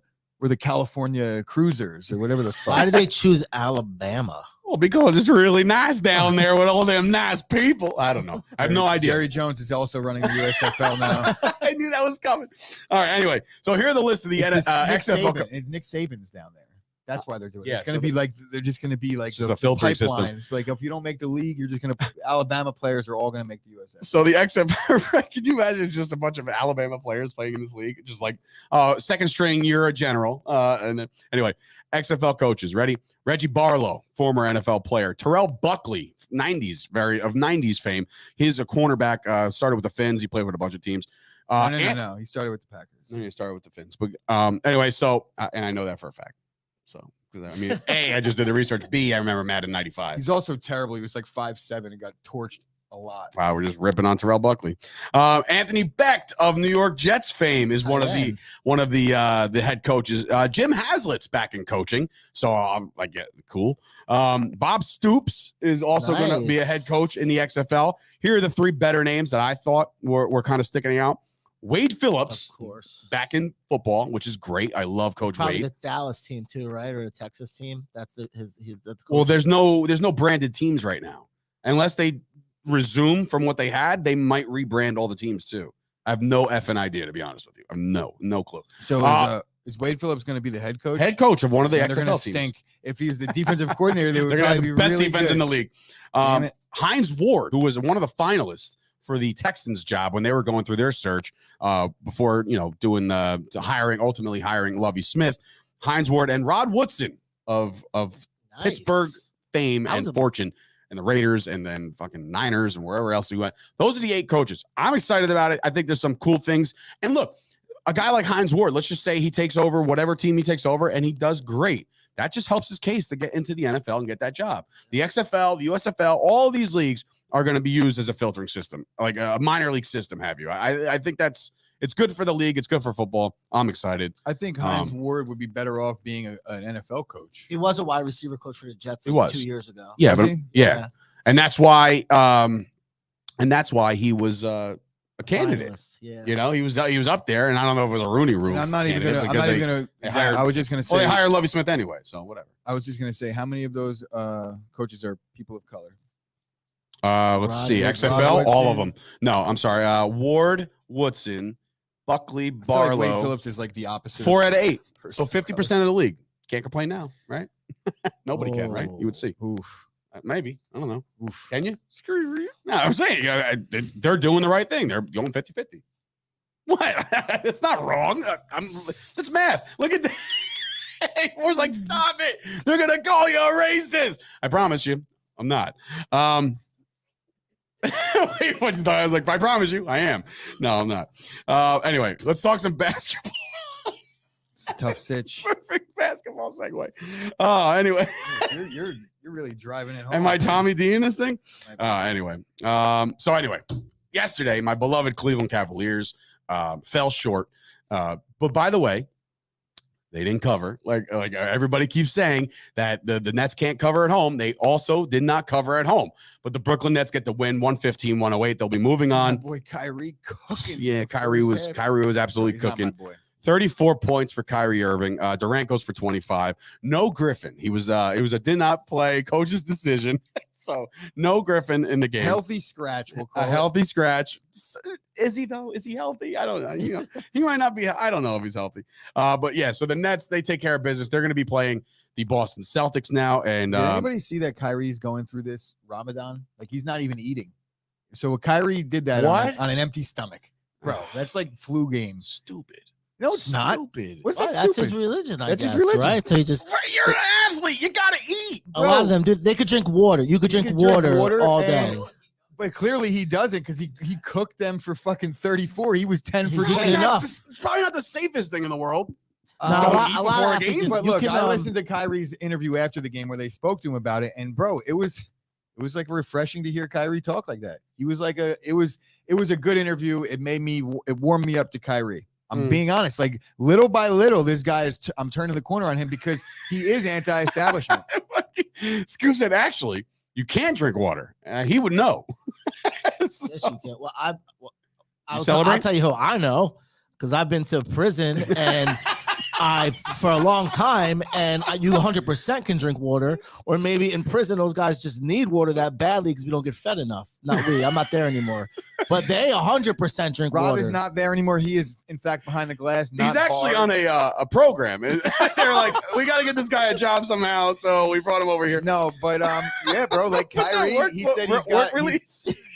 California Cruisers or whatever the fuck. Why did they choose Alabama? Well, because it's really nice down there with all them nice people. I don't know. I have no idea. Jerry Jones is also running the USFL now. I knew that was coming. All right, anyway. So here are the list of the XFL. Nick Saban's down there. That's why they're doing it. Yeah, it's going to be like they're just going to be like just a filtering system. Like if you don't make the league, you're just going to Alabama players are all going to make the USFL. So the XFL, can you imagine just a bunch of Alabama players playing in this league? Just like second string, you're a general. And then anyway, XFL coaches ready? Reggie Barlow, former NFL player. Terrell Buckley, 90s fame. He's a cornerback. Started with the Fins. He played with a bunch of teams. No. He started with the Packers. He started with the Fins. But anyway, so and I know that for a fact. So, I mean, A, I just did the research. B, I remember Madden 95. He's also terrible. He was like 5'7" and got torched a lot. Wow, we're just ripping on Terrell Buckley. Anthony Becht of New York Jets fame is one of the head coaches. Jim Haslett's back in coaching, so I'm like, yeah, cool. Bob Stoops is also going to be a head coach in the XFL. Here are the 3 better names that I thought were kind of sticking out. Wade Phillips, of course, back in football, which is great. I love Coach Probably Wade. The Dallas team too, right, or the Texas team. That's the coach. Well, there's no branded teams right now, unless they resume from what they had. They might rebrand all the teams too. I have no effing idea, to be honest with you. I have no clue. So is Wade Phillips going to be the head coach? Head coach of one of the XFL they're going to stink. If he's the defensive coordinator, they would they're going to be have the best really defense good. in the league. Hines Ward, who was one of the finalists for the Texans job when they were going through their search before, doing ultimately hiring Lovie Smith, Hines Ward and Rod Woodson of Pittsburgh fame and fortune. and the Raiders and then fucking Niners and wherever else he went. Those are the 8 coaches. I'm excited about it. I think there's some cool things. And look, a guy like Hines Ward, let's just say he takes over whatever team he takes over and he does great. That just helps his case to get into the NFL and get that job. The XFL, the USFL, all these leagues are going to be used as a filtering system, like a minor league system, have you? I think it's good for the league. It's good for football. I'm excited. I think Hines Ward would be better off being an NFL coach. He was a wide receiver coach for the Jets 2 years ago. Yeah, but yeah. And that's why he was a candidate. Finalist, yeah. You know, he was up there, and I don't know if it was a Rooney Rule. I'm not even gonna. I was just gonna say they hired Lovie Smith anyway, so whatever. I was just gonna say, how many of those coaches are people of color? Let's see. XFL, all of them. No, I'm sorry. Ward, Woodson, Buckley, Barlow. Wade Phillips is like the opposite. 4 out of 8. So 50% of the league. Can't complain now, right? Nobody can, right? You would see. Oof. Maybe. I don't know. Oof. Can you? Screw you. No, I'm saying they're doing the right thing. They're going 50-50. What? It's not wrong. It's math. Look at that. Ward's like, stop it. They're going to call you a racist. I promise you. I'm not. Wait, what you thought? I was like, I promise you, I am. No, I'm not. Anyway, let's talk some basketball. It's a tough sitch. Perfect basketball segue. Anyway, you're really driving it home. Am I Tommy D in this thing? Anyway, yesterday my beloved Cleveland Cavaliers fell short. But by the way, they didn't cover. Like everybody keeps saying that the Nets can't cover at home. They also did not cover at home. But the Brooklyn Nets get the win, 115-108. They'll be moving on. My boy Kyrie cooking. Yeah, Kyrie was absolutely cooking. 34 points for Kyrie Irving. Durant goes for 25. No Griffin. It was a did not play coach's decision. So no Griffin in the game. Healthy scratch. We'll call a healthy scratch. Is he though? Is he healthy? I don't know. You know, he might not be. I don't know if he's healthy. But yeah. So the Nets, they take care of business. They're going to be playing the Boston Celtics now. And did anybody see that Kyrie's going through this Ramadan? Like he's not even eating. So Kyrie did that on an empty stomach, bro. That's like flu game. Stupid. No, it's not. Stupid. What's that? That's stupid? his religion. That's his religion, right? So he just. You're an athlete. You gotta eat. A lot of them, dude. They could drink water. You could drink water all day. But clearly he doesn't because he cooked them for fucking 34. He was 10 for 10 enough. It's probably not the safest thing in the world. A lot of game. But look, I listened to Kyrie's interview after the game where they spoke to him about it, and bro, it was like refreshing to hear Kyrie talk like that. He was like it was a good interview. It warmed me up to Kyrie. I'm being honest. Like little by little, this guy I'm turning the corner on him because he is anti-establishment. Scoop said, actually, you can drink water. He would know. Yes, you can. Well, I'll tell you who I know because I've been to prison and for a long time, and you 100% can drink water, or maybe in prison those guys just need water that badly because we don't get fed enough. Not we. I'm not there anymore, but they 100% drink water. Rob is not there anymore. He is in fact behind the glass. He's actually on a program. They're like, we got to get this guy a job somehow, so we brought him over here. No, but yeah, bro. Like Kyrie, he said he's got.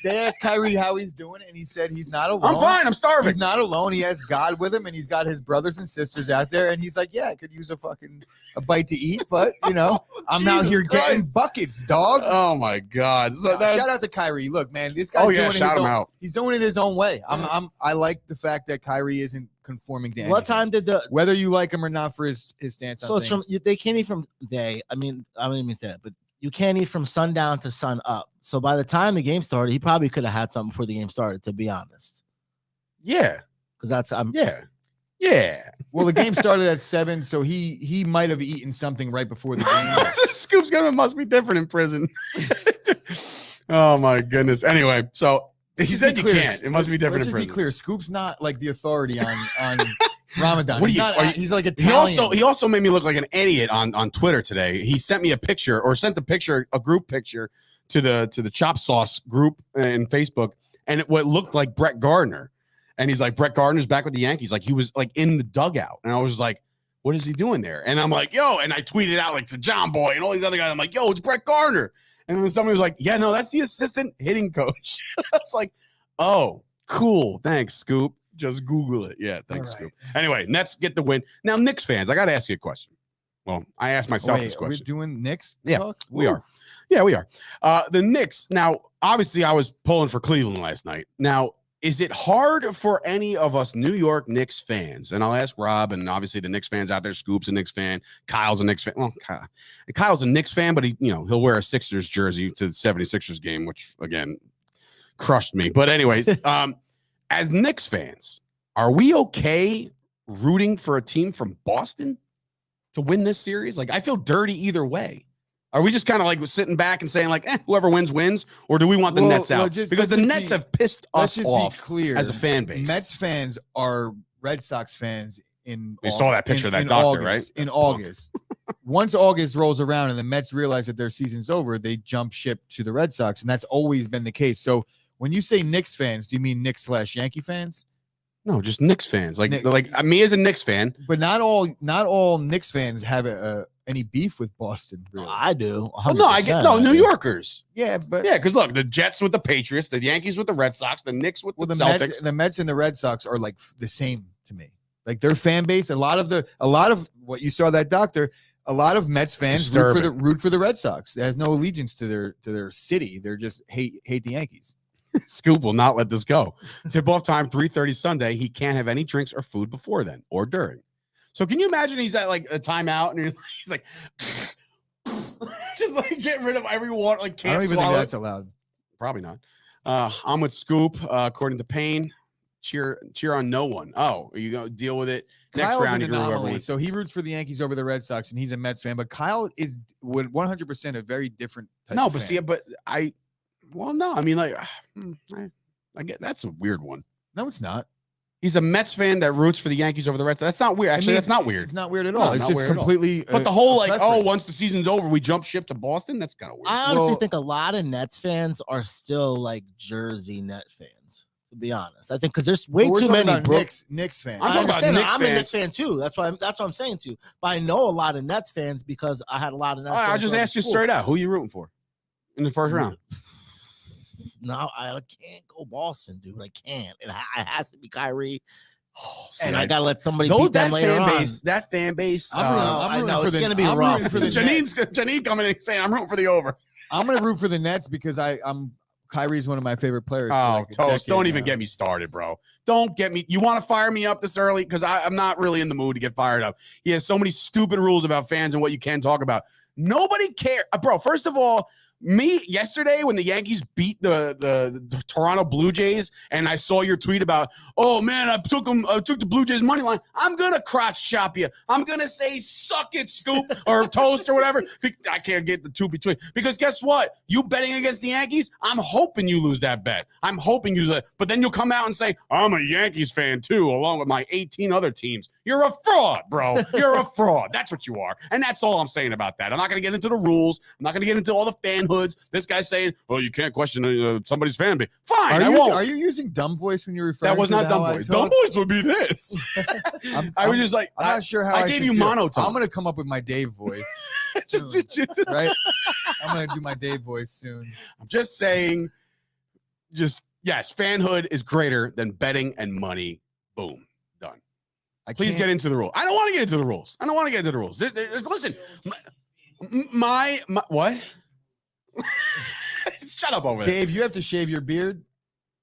They asked Kyrie how he's doing, and he said he's not alone. I'm fine. I'm starving. He's not alone. He has God with him, and he's got his brothers and sisters out there. And he's like, yeah, I could use a bite to eat, but I'm out here getting buckets, dog. Oh my God! So shout out to Kyrie. Look, man, this guy's shout him out. He's doing it his own way. I like the fact that Kyrie isn't conforming to anything. What time did whether you like him or not for his stance? So on it's from they can't eat from day. I mean, I don't even say that, but you can't eat from sundown to sun up. So by the time the game started, he probably could have had something before the game started. To be honest, yeah, because that's yeah. Well, the game started at 7, so he might have eaten something right before the game. Scoop's gonna must be different in prison. Oh my goodness. Anyway, so he said you can't. It must be different in prison. Let's be clear. Scoop's not like the authority on Ramadan. He's like Italian. He also made me look like an idiot on Twitter today. He sent me a picture or sent a group picture to the Chop Sauce group in Facebook, and what looked like Brett Gardner. And he's like, Brett Gardner's back with the Yankees. Like he was like in the dugout. And I was like, what is he doing there? And I'm like, yo, and I tweeted out like to John Boy and all these other guys. I'm like, yo, it's Brett Gardner. And then somebody was like, yeah, no, that's the assistant hitting coach. I was like, oh, cool. Thanks, Scoop. Just Google it. Yeah, thanks, Scoop. Anyway, Nets get the win. Now, Knicks fans, I got to ask you a question. Well, I asked myself this Are question. we doing Knicks? Yeah, talk? we are. Yeah, we are. The Knicks. Now, obviously, I was pulling for Cleveland last night. Now, is it hard for any of us New York Knicks fans? And I'll ask Rob, and obviously the Knicks fans out there. Scoop's a Knicks fan. Kyle's a Knicks fan. Well, Kyle's a Knicks fan, but he'll wear a Sixers jersey to the 76ers game, which again crushed me. But anyways, as Knicks fans, are we okay rooting for a team from Boston to win this series? Like, I feel dirty either way. Are we just kind of like sitting back and saying like, whoever wins wins, or do we want the Nets out? Because the Nets have pissed us off clear. As a fan base. Mets fans are Red Sox fans we saw that picture of that doctor, August, right? In August. Once August rolls around and the Mets realize that their season's over, they jump ship to the Red Sox, and that's always been the case. So when you say Knicks fans, do you mean Knicks/Yankee fans? No, just Knicks fans. Like me as a Knicks fan. But not all Knicks fans have any beef with Boston. Really. I do. Well, no, I get New Yorkers. Yeah, but because look, the Jets with the Patriots, the Yankees with the Red Sox, the Knicks with the Celtics. The Mets and the Red Sox are like the same to me. Like their fan base, a lot of what you saw that doctor, a lot of Mets fans root for the Red Sox. It has no allegiance to their city. They're just hate the Yankees. Scoop will not let this go. Tip-off time, 3:30 Sunday. He can't have any drinks or food before then or during. So can you imagine he's at like a timeout and he's like just like getting rid of every water, like can't I don't even swallow. think that's allowed. Probably not. I'm with Scoop. According to Payne, cheer on no one. Oh, are you gonna deal with it next Kyle's round? an anomaly, so he roots for the Yankees over the Red Sox, and he's a Mets fan. But Kyle is 100% a very different type of fan. No, I mean, like, I get that's a weird one. No, it's not. He's a Mets fan that roots for the Yankees over the Red Sox. That's not weird. Actually, that's not weird. It's not weird at all. No, it's just completely. But the whole once the season's over, we jump ship to Boston. That's kind of weird. I honestly think a lot of Nets fans are still like Jersey Net fans. To be honest, I think because there's way too many Knicks fans. I'm a Knicks fan too. That's what I'm saying too. But I know a lot of Nets fans because I had a lot of Nets fans. I just asked you straight out, who are you rooting for in the first round? No, I can't go Boston, dude. I can't. It has to be Kyrie. And I gotta let somebody beat them later on. That fan base. I know it's gonna be rough. Janine coming in saying I'm rooting for the over. I'm gonna root for the Nets because I'm Kyrie's one of my favorite players. Oh, Toast! Don't even get me started, bro. Don't get me. You want to fire me up this early because I'm not really in the mood to get fired up. He has so many stupid rules about fans and what you can talk about. Nobody cares, bro. First of all. Me yesterday when the Yankees beat the Toronto Blue Jays, and I saw your tweet about, oh man, I took the Blue Jays money line. I'm gonna crotch chop you. I'm gonna say suck it, Scoop or Toast or whatever. I can't get the two between because guess what? You betting against the Yankees? I'm hoping you lose that bet. I'm hoping you lose it. But then you'll come out and say I'm a Yankees fan too, along with my 18 other teams. You're a fraud, bro. You're a fraud. That's what you are, and that's all I'm saying about that. I'm not gonna get into the rules. I'm not gonna get into all the fan hoods. This guy's saying, "Well, you can't question somebody's fan base." Fine, I won't. Are you using dumb voice when you're referring? That was not dumb voice. Dumb voice would be this. I was just like, I'm not sure how I gave you monotone. I'm gonna come up with my Dave voice. Right? I'm gonna do my Dave voice soon. I'm just saying, yes, fanhood is greater than betting and money. Boom, done. Please get into the rules. I don't want to get into the rules. Listen, my what? Shut up over there. Dave, you have to shave your beard.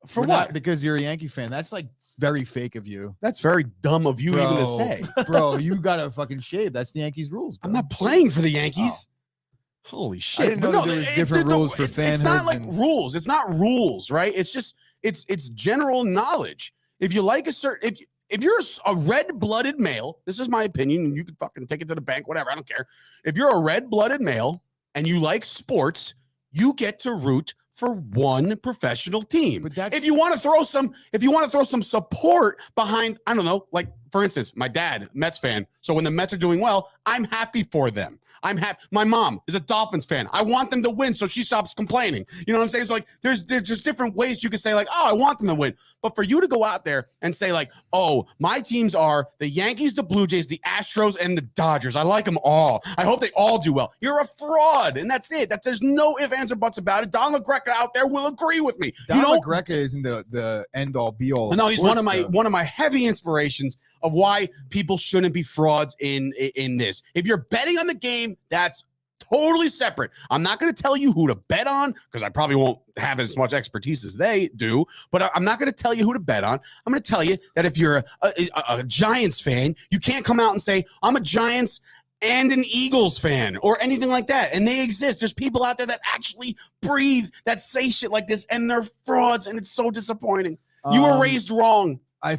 For what? Because you're a Yankee fan. That's like very fake of you. That's very dumb of you even to say. Bro, you gotta fucking shave. That's the Yankees rules. Bro. I'm not playing for the Yankees. Oh. Holy shit. I didn't know there was different rules for fans. It's not like rules. It's not rules, right? It's just it's general knowledge. If you like a certain if you're a red-blooded male, this is my opinion, and you can fucking take it to the bank, whatever, I don't care. If you're a red-blooded male and you like sports, you get to root for one professional team. But if you want to throw some support behind, I don't know, like for instance, my dad, Mets fan. So when the Mets are doing well, I'm happy for them. I'm happy. My mom is a Dolphins fan. I want them to win, so she stops complaining. You know what I'm saying? It's like there's just different ways you can say like, oh, I want them to win. But for you to go out there and say like, oh, my teams are the Yankees, the Blue Jays, the Astros, and the Dodgers. I like them all. I hope they all do well. You're a fraud, and that's it. That there's no ifs, ands, or buts about it. Don LaGreca out there will agree with me. Don LaGreca isn't the end all be all. No, he's one of my heavy inspirations of why people shouldn't be frauds in this. If you're betting on the game, that's totally separate. I'm not going to tell you who to bet on because I probably won't have as much expertise as they do, but I'm not going to tell you who to bet on. I'm going to tell you that if you're a Giants fan, you can't come out and say, I'm a Giants and an Eagles fan or anything like that. And they exist. There's people out there that actually breathe, that say shit like this, and they're frauds, and it's so disappointing. You were raised wrong. I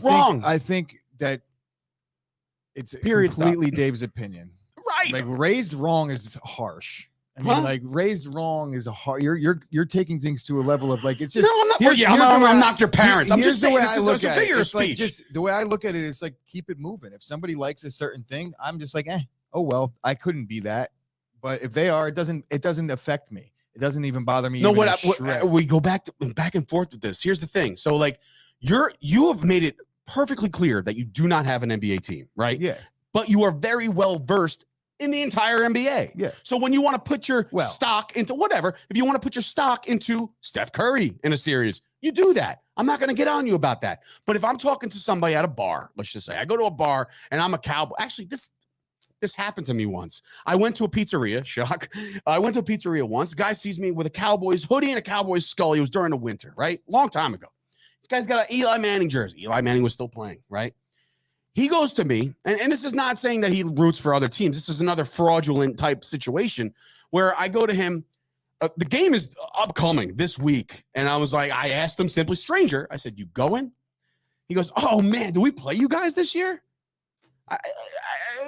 think that it's completely Dave's opinion. Right. Like raised wrong is harsh. I mean, like raised wrong is a hard. You're taking things to a level of like it's just. No, I'm not. I'm not your parents. I'm just saying it's a figure of speech. Like just the way I look at it is like keep it moving. If somebody likes a certain thing, I'm just like, oh well, I couldn't be that. But if they are, it doesn't affect me. It doesn't even bother me. No, we go back and forth with this. Here's the thing. So like you have made it perfectly clear that you do not have an NBA team, right? Yeah. But you are very well versed in the entire NBA. Yeah. So when you want to put your stock into whatever, if you want to put your stock into Steph Curry in a series, you do that. I'm not going to get on you about that. But if I'm talking to somebody at a bar, let's just say I go to a bar and I'm a Cowboy. Actually, this happened to me once. I went to a pizzeria. Shock. I went to a pizzeria once. The guy sees me with a Cowboys hoodie and a Cowboys skull. It was during the winter, right? Long time ago. This guy's got an Eli Manning jersey. Eli Manning was still playing, right? He goes to me, and this is not saying that he roots for other teams. This is another fraudulent type situation where I go to him. The game is upcoming this week. And I was like, I asked him simply, stranger. I said, you going? He goes, oh, man, do we play you guys this year?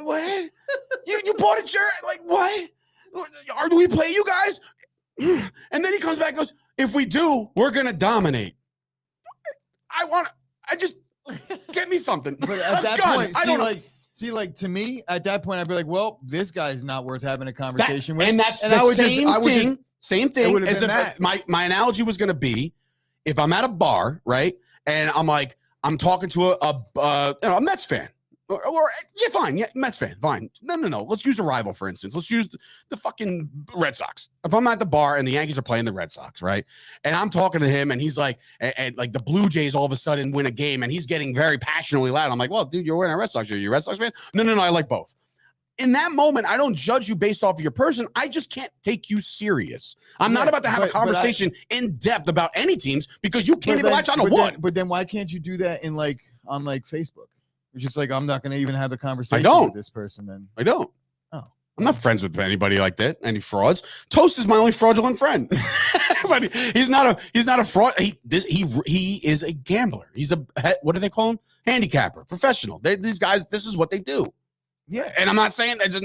What? You bought a jersey? Like, what? Or do we play you guys? And then he comes back and goes, if we do, we're going to dominate. Get me something. But at that point, like to me, at that point, I'd be like, well, this guy's not worth having a conversation with. And that's the same thing as if my analogy was going to be, if I'm at a bar, right? And I'm talking to a Mets fan. Or yeah, fine. Yeah, Mets fan. Fine. No. Let's use a rival, for instance. Let's use the fucking Red Sox. If I'm at the bar and the Yankees are playing the Red Sox, right? And I'm talking to him and he's like, and like the Blue Jays all of a sudden win a game and he's getting very passionately loud. I'm like, well, dude, you're wearing a Red Sox. Are you a Red Sox fan? No. I like both. In that moment, I don't judge you based off of your person. I just can't take you serious. I'm not about to have a conversation in depth about any teams because you can't even latch on to one. But then why can't you do that on Facebook? It's just like, I'm not going to even have the conversation with this person then. I don't. Oh. I'm not friends with anybody like that. Any frauds. Toast is my only fraudulent friend. But he's not a fraud. He is a gambler. He's what do they call him? Handicapper, professional. These guys, this is what they do. Yeah. And I'm not saying that's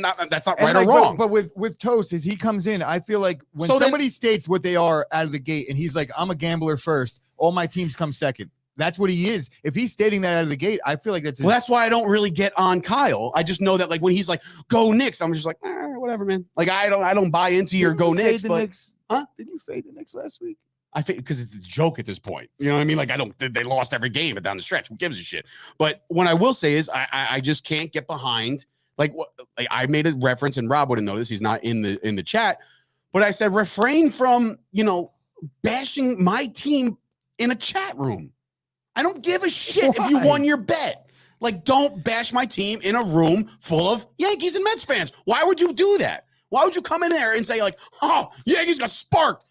not right or wrong. But with Toast, as he comes in, I feel like when somebody states what they are out of the gate and he's like, I'm a gambler first, all my teams come second. That's what he is. If he's stating that out of the gate, I feel like that's why I don't really get on Kyle. I just know that like when he's like, go Knicks, I'm just like, whatever, man. Like I don't buy into your go Knicks. Huh? Did you fade the Knicks last week? I think because it's a joke at this point. You know what I mean? Like they lost every game down the stretch. Who gives a shit? But what I will say is I just can't get behind like I made a reference and Rob wouldn't know this. He's not in the chat, but I said refrain from, bashing my team in a chat room. I don't give a shit if you won your bet. Like, don't bash my team in a room full of Yankees and Mets fans. Why would you do that? Why would you come in there and say, like, oh, Yankees got sparked?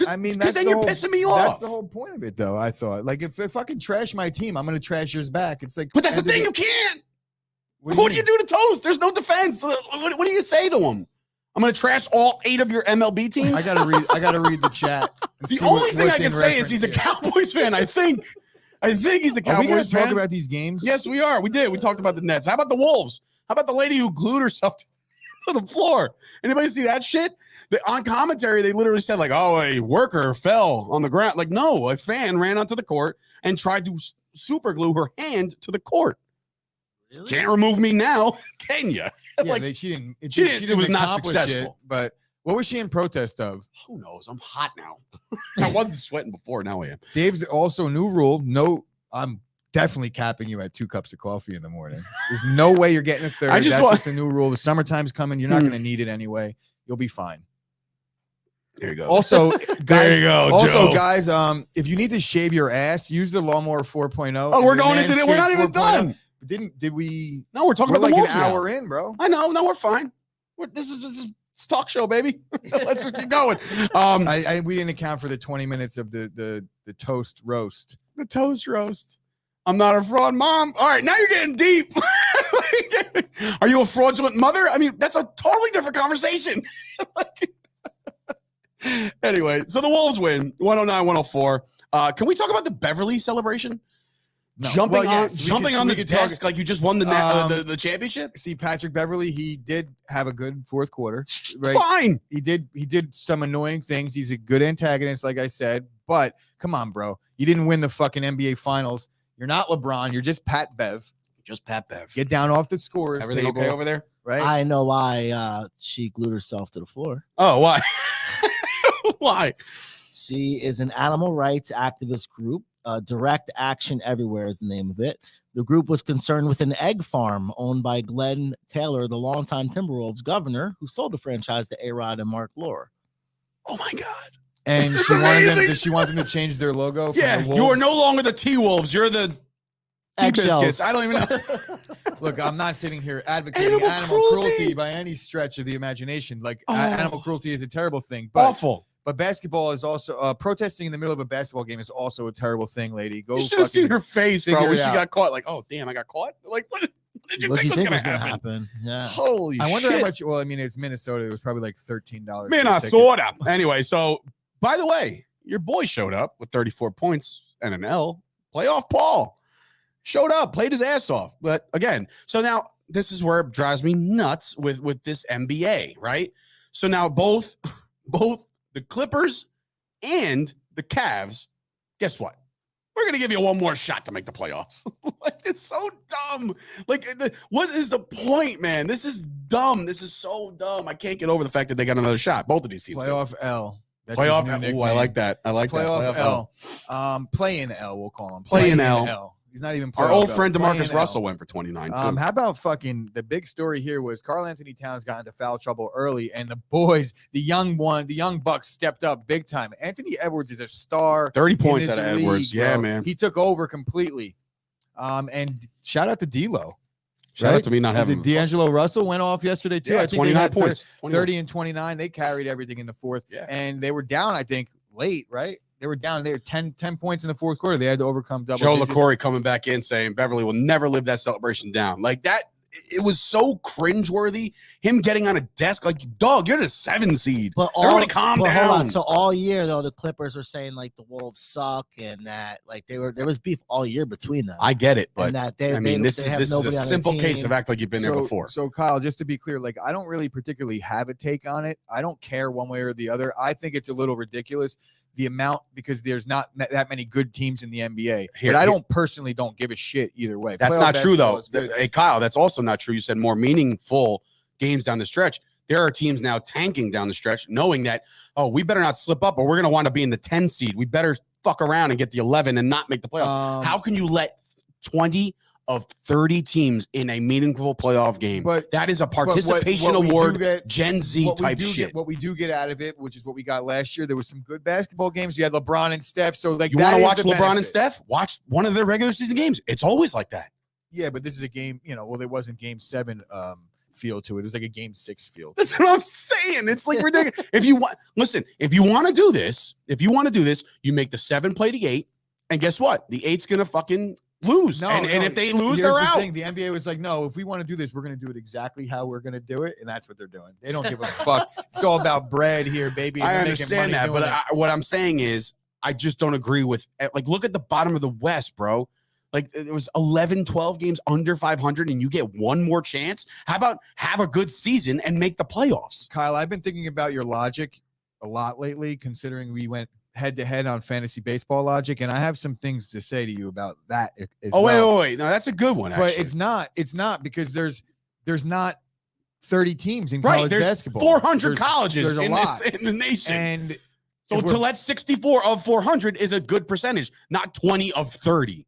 I mean, because then you're pissing me off. That's the whole point of it, though, I thought. Like, if I can trash my team, I'm going to trash yours back. It's like, but that's the thing, you can't. What do you do to Toast? There's no defense. What do you say to him? I'm going to trash all 8 of your MLB teams? I got to read the chat. The only thing I can say is he's a Cowboys fan, I think. He's a Cowboys fan. Are we going to talk about these games? Yes, we are. We did. We talked about the Nets. How about the Wolves? How about the lady who glued herself to the floor? Anybody see that shit? On commentary, they literally said, like, oh, a worker fell on the ground. Like, no, a fan ran onto the court and tried to super glue her hand to the court. Really? Can't remove me now, can you? Yeah, she didn't. It was not successful. But what was she in protest of? Who knows? I'm hot now. I wasn't sweating before. Now I am. Dave's also new rule. No, I'm definitely capping you at 2 cups of coffee in the morning. There's no way you're getting a third. That's just a new rule. The summertime's coming. You're not going to need it anyway. You'll be fine. There you go. Also, guys, there you go, Joe. guys, if you need to shave your ass, use the Lawnmower 4.0. Oh, we're going into it. We're not even done. Did we? No, we're talking We're about like the an Wolves now. hour in, bro. I know. No, we're fine. This is it's talk show, baby. Let's just keep going. We didn't account for the 20 minutes of the toast roast. The toast roast. I'm not a fraud mom. All right, now you're getting deep. Are you a fraudulent mother? I mean, that's a totally different conversation. Anyway, so the Wolves win 109-104. Can we talk about the Beverly celebration? No. Jumping Well, on, yes, jumping on the desk like you just won the championship. See, Patrick Beverly, he did have a good fourth quarter. Right? Fine. He did some annoying things. He's a good antagonist, like I said. But come on, bro. You didn't win the fucking NBA Finals. You're not LeBron. You're just Pat Bev. Just Pat Bev. Get down off the scores. Everything table, okay over there? right? I know why she glued herself to the floor. Oh, why? Why? She is an animal rights activist group. Direct Action Everywhere is the name of it. The group was concerned with an egg farm owned by Glenn Taylor, the longtime Timberwolves governor, who sold the franchise to A-Rod and Mark Lore. Oh my God. And she wanted them to change their logo. From Yeah, the you are Wolves. no longer the T-Wolves. You're the T-Biscuits. Eggshells. I don't even know. Look, I'm not sitting here advocating animal cruelty by any stretch of the imagination. Like animal cruelty is a terrible thing, but Awful. But basketball is also protesting in the middle of a basketball game is also a terrible thing, lady. Go. You should have seen her face, bro, figure when it she out. got caught. Like, oh damn, I got caught. Like, what did you What do think you think was was gonna going to happen? happen? Yeah. Holy I wonder shit. how much. Well, I mean, it's Minnesota. It was probably like $13. Minnesota. Anyway, so by the way, your boy showed up with 34 points and an L. Playoff Paul showed up, played his ass off. But again, so now this is where it drives me nuts with this NBA, right? So now both the Clippers and the Cavs, guess what? We're gonna give you one more shot to make the playoffs. Like, it's so dumb. Like, what is the point, man? This is dumb. This is so dumb. I can't get over the fact that they got another shot. Both of these teams. Playoff L. That's his Playoff new L. Ooh, nickname. I like that. I like Playoff that. L. Play-in L. We'll call him. Play-in L. He's not even. Our playoff old L. friend Play-in DeMarcus L. Russell went for 29 too. How about fucking the big story here was Karl Anthony Towns got into foul trouble early, and the boys, the young Bucks stepped up big time. Anthony Edwards is a star. 30 in points this out of league, Edwards. bro. Yeah, man. He took over completely. And shout out to D'Lo. Shout out to me not having D'Angelo Russell went off yesterday too. Yeah, I think they 29 had points. 30 and 29. They carried everything in the fourth. Yeah. And they were down, I think, late, right? They were down. They were 10 points in the fourth quarter. They had to overcome double Joe digits. LaCory coming back in saying Beverly will never live that celebration down. Like that, it was so cringeworthy. Him getting on a desk, like, dog, you're the 7 seed. But Everybody calm Hold down. on. So all year though, the Clippers were saying like the Wolves suck and that like there was beef all year between them. I get it, but and that this they have is a nobody on their simple case team. of act like you've been there before. So Kyle, just to be clear, like I don't really particularly have a take on it. I don't care one way or the other. I think it's a little ridiculous. The amount, because there's not that many good teams in the NBA. But I don't personally don't give a shit either way. That's Playoff not true, though. basketball is good. Hey, Kyle, that's also not true. You said more meaningful games down the stretch. There are teams now tanking down the stretch, knowing that, oh, we better not slip up or we're going to want to be in the 10 seed. We better fuck around and get the 11 and not make the playoffs. How can you let 20 of 30 teams in a meaningful playoff game? But that is a what participation we do award, get- Gen Z type shit. What we do get out of it, which is what we got last year, there was some good basketball games. You had LeBron and Steph. So like, You that want to is watch the LeBron and benefit. Steph? Watch one of their regular season games. It's always like that. Yeah, but this is a game, well, there wasn't game 7 feel to it. It was like a game 6 feel. That's what I'm saying. It's like ridiculous. If you want to do this, you make the 7 play the 8, and guess what? The 8's gonna fucking lose. And if they lose, here's they're the out. thing. The NBA was like, no, if we want to do this, we're going to do it exactly how we're going to do it. And that's what they're doing. They don't give a fuck. It's all about bread here, baby. I They're making understand money that, doing but it. what I'm saying is I just don't agree with, like, look at the bottom of the West, bro. Like, it was 11, 12 games under 500 and you get one more chance. How about have a good season and make the playoffs? Kyle, I've been thinking about your logic a lot lately, considering we went head-to-head on fantasy baseball logic, and I have some things to say to you about that as well. Wait. No, that's a good one, actually. But it's not because there's not 30 teams in right. college There's basketball. 400 colleges there's a lot. in the nation. And so to let 64 of 400 is a good percentage, not 20 of 30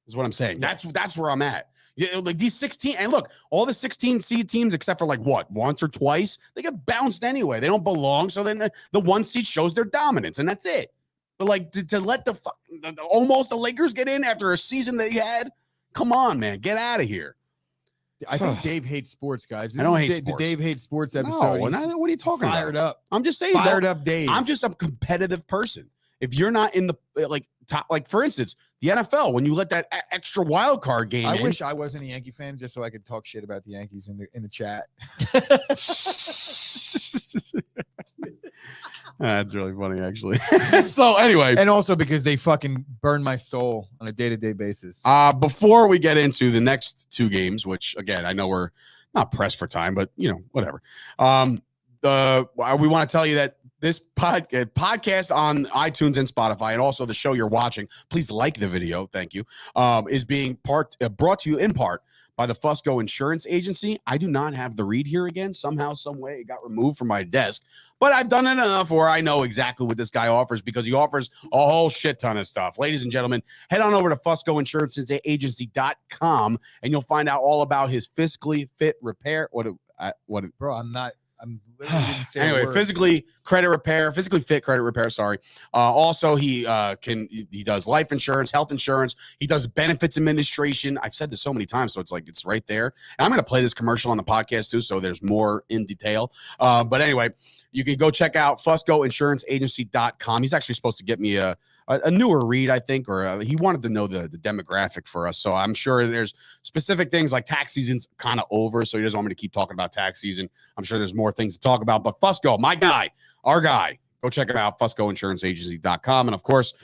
is what I'm saying. That's where I'm at. Yeah, like these 16, and look, all the 16 seed teams, except for like what, once or twice, they get bounced anyway. They don't belong. So then the 1 seed shows their dominance, and that's it. But like to let almost the Lakers get in after a season they had, Come on, man. Get out of here. I think Dave hates sports, guys. I don't hate sports. The Dave hates sports episode. No, what are you talking about? Fired up. I'm just saying. Fired up Dave. I'm just a competitive person. If you're not in the top, for instance, the NFL, when you let that extra wild card game I in. wish I wasn't a Yankee fan just so I could talk shit about the Yankees in the chat. That's really funny, actually. So anyway, and also because they fucking burn my soul on a day-to-day basis. Before we get into the next two games, which again, I know we're not pressed for time, but whatever. We want to tell you that this podcast on iTunes and Spotify, and also the show you're watching, please like the video, thank you, is being brought to you in part by the Fusco Insurance Agency. I do not have the read here again. Somehow, some way, it got removed from my desk. But I've done it enough where I know exactly what this guy offers, because he offers a whole shit ton of stuff. Ladies and gentlemen, head on over to FuscoInsuranceAgency.com, and you'll find out all about his physically fit repair. Bro, I'm literally didn't say anyway, physically fit credit repair. Sorry. Also, he does life insurance, health insurance. He does benefits administration. I've said this so many times, so it's right there. And I'm going to play this commercial on the podcast too, so there's more in detail. But anyway, you can go check out FuscoInsuranceAgency.com. He's actually supposed to get me a newer read, I think, or he wanted to know the demographic for us. So I'm sure there's specific things like tax season's kind of over, so he doesn't want me to keep talking about tax season. I'm sure there's more things to talk about, but Fusco, my guy, our guy, go check it out, FuscoInsuranceAgency.com. And of course,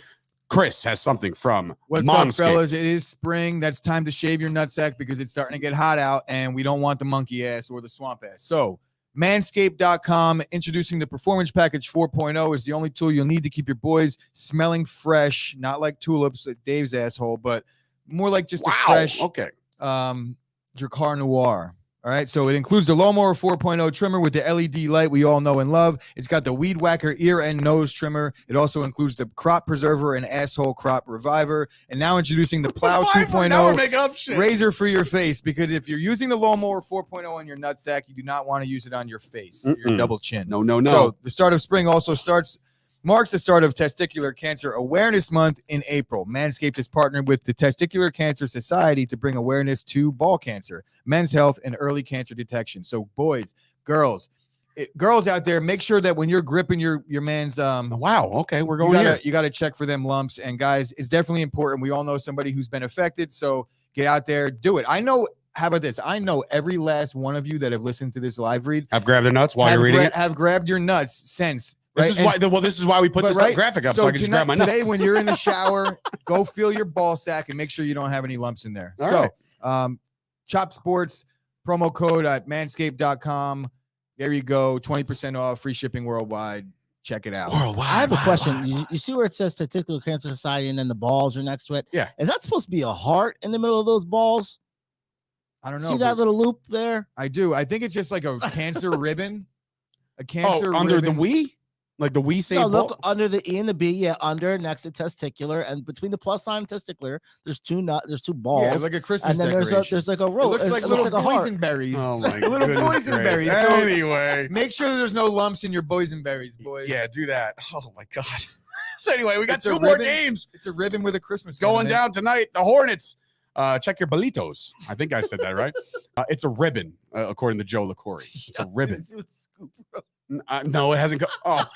Chris has something from What's up, fellas? It is spring. That's time to shave your nutsack because it's starting to get hot out, and we don't want the monkey ass or the swamp ass. So Manscaped.com, introducing the Performance Package 4.0, is the only tool you'll need to keep your boys smelling fresh, not like tulips at Dave's asshole, but more like just a fresh Dracar Noir. All right, so it includes the Lawnmower 4.0 trimmer with the LED light we all know and love. It's got the Weed Whacker ear and nose trimmer. It also includes the Crop Preserver and Asshole Crop Reviver. And now introducing the Plow 2.0 razor for your face, because if you're using the Lawnmower 4.0 on your nutsack, you do not want to use it on your face, your double chin. No. So the start of spring also marks the start of Testicular Cancer Awareness Month in April. Manscaped has partnered with the Testicular Cancer Society to bring awareness to ball cancer, men's health, and early cancer detection. So boys, girls out there, make sure that when you're gripping your man's we're going you got to check for them lumps. And guys, it's definitely important. We all know somebody who's been affected, so get out there, do it. I know. How about this? I know every last one of you that have listened to this live read have grabbed their nuts while you're reading it. Have grabbed your nuts since. This is why we put this graphic up, so I can just grab my nuts. Today, when you're in the shower, go feel your ball sack and make sure you don't have any lumps in there. Chop Sports promo code at manscaped.com. There you go, 20% off, free shipping worldwide. Check it out. I have a question. You see where it says Testicular Cancer Society and then the balls are next to it? Yeah. Is that supposed to be a heart in the middle of those balls? I don't know. See that little loop there? I do. I think it's just like a cancer ribbon. A cancer under ribbon. the we? Like the we say look under the E and the B, under next to testicular, and between the plus sign and testicular, there's two balls. Yeah, like a Christmas and then decoration. there's like a row. It looks like little boysenberries. Oh my little boysenberries. So anyway, make sure there's no lumps in your boysenberries, boys. Yeah, do that. Oh my god. So anyway, we got two more games. It's a ribbon with a Christmas going down tonight. The Hornets. Check your bolitos. I think I said that right. It's a ribbon, according to Joe LaCory. It's a ribbon. No, it hasn't. Oh.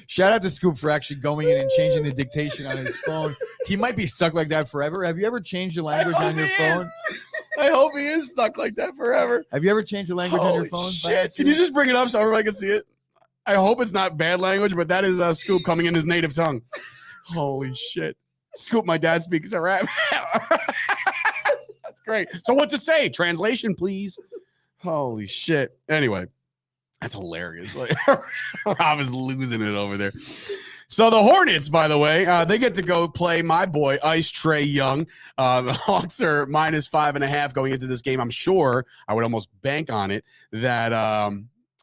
Shout out to Scoop for actually going in and changing the dictation on his phone. He might be stuck like that forever. Have you ever changed the language on your phone? I hope he is stuck like that forever. Have you ever changed the language on your phone? Shit. Can you just bring it up so everybody can see it? I hope it's not bad language, but that is Scoop coming in his native tongue. Holy shit. Scoop, my dad speaks Arab. That's great. So what's it say? Translation, please. Holy shit. Anyway, that's hilarious. Rob is losing it over there. So the Hornets, by the way, they get to go play my boy, Ice Trae Young. The Hawks are -5.5 going into this game. I'm sure I would almost bank on it that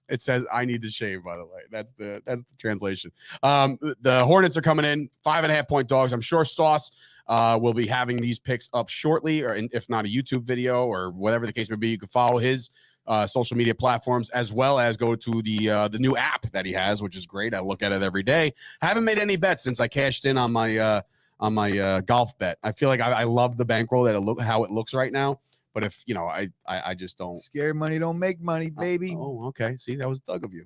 it says I need to shave, by the way. That's the translation. The Hornets are coming in 5.5-point dogs. I'm sure Sauce will be having these picks up shortly, or if not a YouTube video or whatever the case may be. You can follow his social media platforms, as well as go to the new app that he has, which is great. I look at it every day. I haven't made any bets since I cashed in on my golf bet. I feel like I love the bankroll how it looks right now. But if I just don't. Scared money don't make money, baby. Oh, okay. See, that was Doug of you.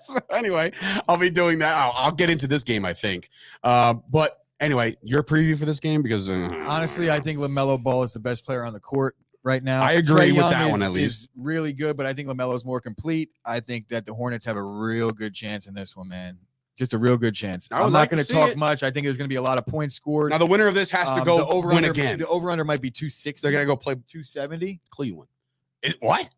So anyway, I'll be doing that. I'll get into this game, I think. But anyway, your preview for this game, because honestly, I think LaMelo Ball is the best player on the court right now. I agree Trae with Young that one is- at least. is really good, but I think LaMelo's more complete. I think that the Hornets have a real good chance in this one, man. Just a real good chance. I would I'm like not going to to see talk it. much. I think there's going to be a lot of points scored. Now the winner of this has to go the win over-under- again. The over-under might be 260. They're gonna go play 270. Cleveland. What?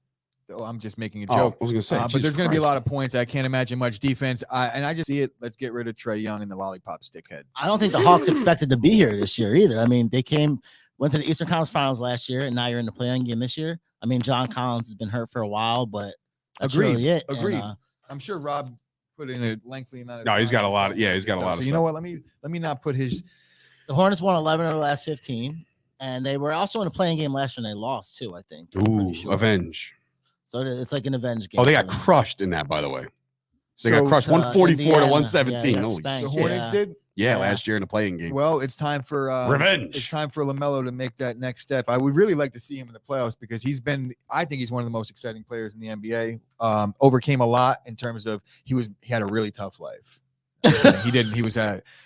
Oh, I'm just making a Oh, joke. I was gonna say, but Jesus there's going to be a Christ. lot of points. I can't imagine much defense. I just see it. Let's get rid of Trae Young and the lollipop stickhead. I don't think the Hawks expected to be here this year either. I mean, they went to the Eastern Conference Finals last year, and now you're in the play-in game this year. I mean, John Collins has been hurt for a while, but that's Agreed. really it. Agreed. And, I'm sure Rob put in a lengthy amount of No, he's time got a lot. to He's got a lot of So stuff. you know what? Let me not put his. the Hornets won 11 of the last 15, and they were also in a playing game last year, and they lost too, I think. I'm pretty Ooh, sure. avenge. So it's like an avenge game. Oh, they for got them. crushed in that, by the way. They got So, crushed 144 to Indiana, 117. yeah, they got Holy- spanked, The Hornets yeah. did. yeah, Yeah. last year in the playing game. Well, it's time for Revenge. It's time for LaMelo to make that next step. I would really like to see him in the playoffs because I think he's one of the most exciting players in the NBA. Overcame a lot in terms of he had a really tough life.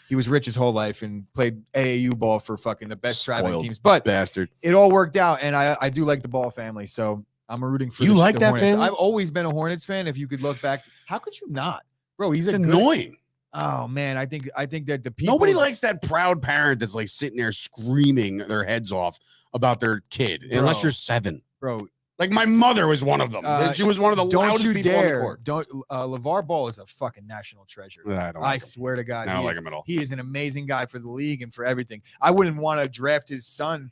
He was rich his whole life and played AAU ball for fucking the best traveling Spoiled teams. But Bastard. it all worked out, and I do like the Ball family, so I'm rooting for You the, like the that Hornets. family? I've always been a Hornets fan. If you could look back, how could you not, bro? He's It's a good- annoying. Oh man, I think that the people. Nobody likes that proud parent that's like sitting there screaming their heads off about their kid, unless Bro. you're 7. bro. Like my mother was one of them. She was one of the Don't loudest you people on the dare! court. Don't LeVar Ball is a fucking national treasure. I don't I like him. swear to God, I don't he like is- him at all. He is an amazing guy for the league and for everything. I wouldn't want to draft his son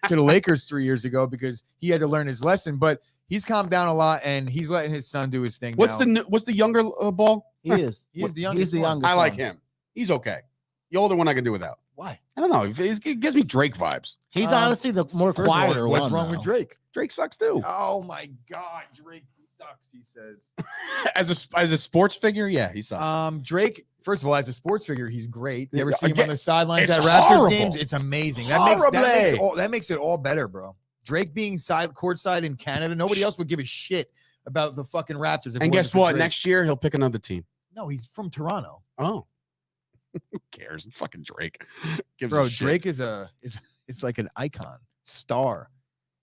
to the Lakers 3 years ago because he had to learn his lesson. But he's calmed down a lot and he's letting his son do his thing. What's now. what's the younger Ball? He is. He is the He's youngest the one. youngest. I like one. him. He's okay. The older one I can do without. Why? I don't know. He gives me Drake vibes. He's Um, honestly the more First of all, quieter what's one. wrong though. with Drake? Drake sucks too. Oh my God, Drake sucks. He says. As a sports figure, yeah, he sucks. Drake. First of all, as a sports figure, he's great. You ever Yeah, see him again, on the sidelines it's at Raptors horrible. games? It's amazing. Horribly. That makes it all better, bro. Drake being courtside in Canada, nobody else would give a shit about the fucking Raptors. If it And wasn't guess for what? Drake. Next year he'll pick another team. No, he's from Toronto, Oh, who cares? Fucking Drake. Gives bro. a shit. Drake is it's like an icon, star,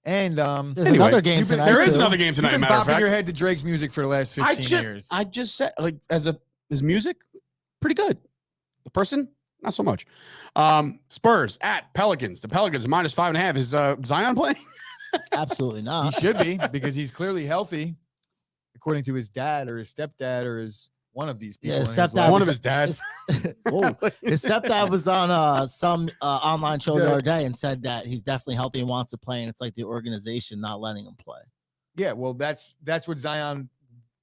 and There's Anyway, another game you've been- tonight. There is too. another game you've tonight. been Matter of bopping fact, your head to Drake's music for the last 15 years. I just said like his music pretty good. The person not so much. Spurs at Pelicans. The Pelicans minus 5.5. Is Zion playing? Absolutely He not. should be because he's clearly healthy, according to his dad or his stepdad or his one of these people. Yeah, in his stepdad life. One of his dads. Whoa. His stepdad was on some online show the Yeah. other day and said that he's definitely healthy and wants to play, and it's like the organization not letting him play. Yeah, well, that's what Zion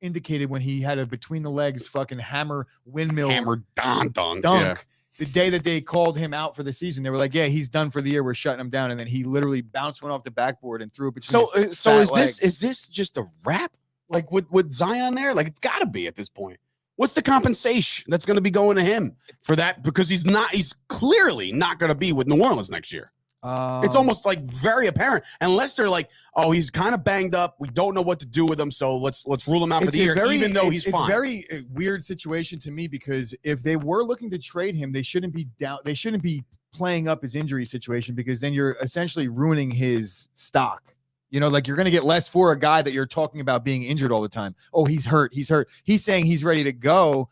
indicated when he had a between the legs fucking hammer windmill Hammer dunk. dunk. Yeah. The day that they called him out for the season, they were like, "Yeah, he's done for the year. We're shutting him down." And then he literally bounced one off the backboard and threw it between. his So fat is legs. this just a wrap? Like with Zion there? Like it's got to be at this point. What's the compensation that's going to be going to him for that? Because he's clearly not going to be with New Orleans next year. It's almost like very apparent, unless they're like, oh, he's kind of banged up. We don't know what to do with him, so let's rule him out for It's the a year, very- even though it's- he's it's fine. very weird situation to me because if they were looking to trade him, they shouldn't be down. They shouldn't be playing up his injury situation because then you're essentially ruining his stock. You know, like you're going to get less for a guy that you're talking about being injured all the time. Oh, he's hurt. He's hurt. He's saying he's ready to go.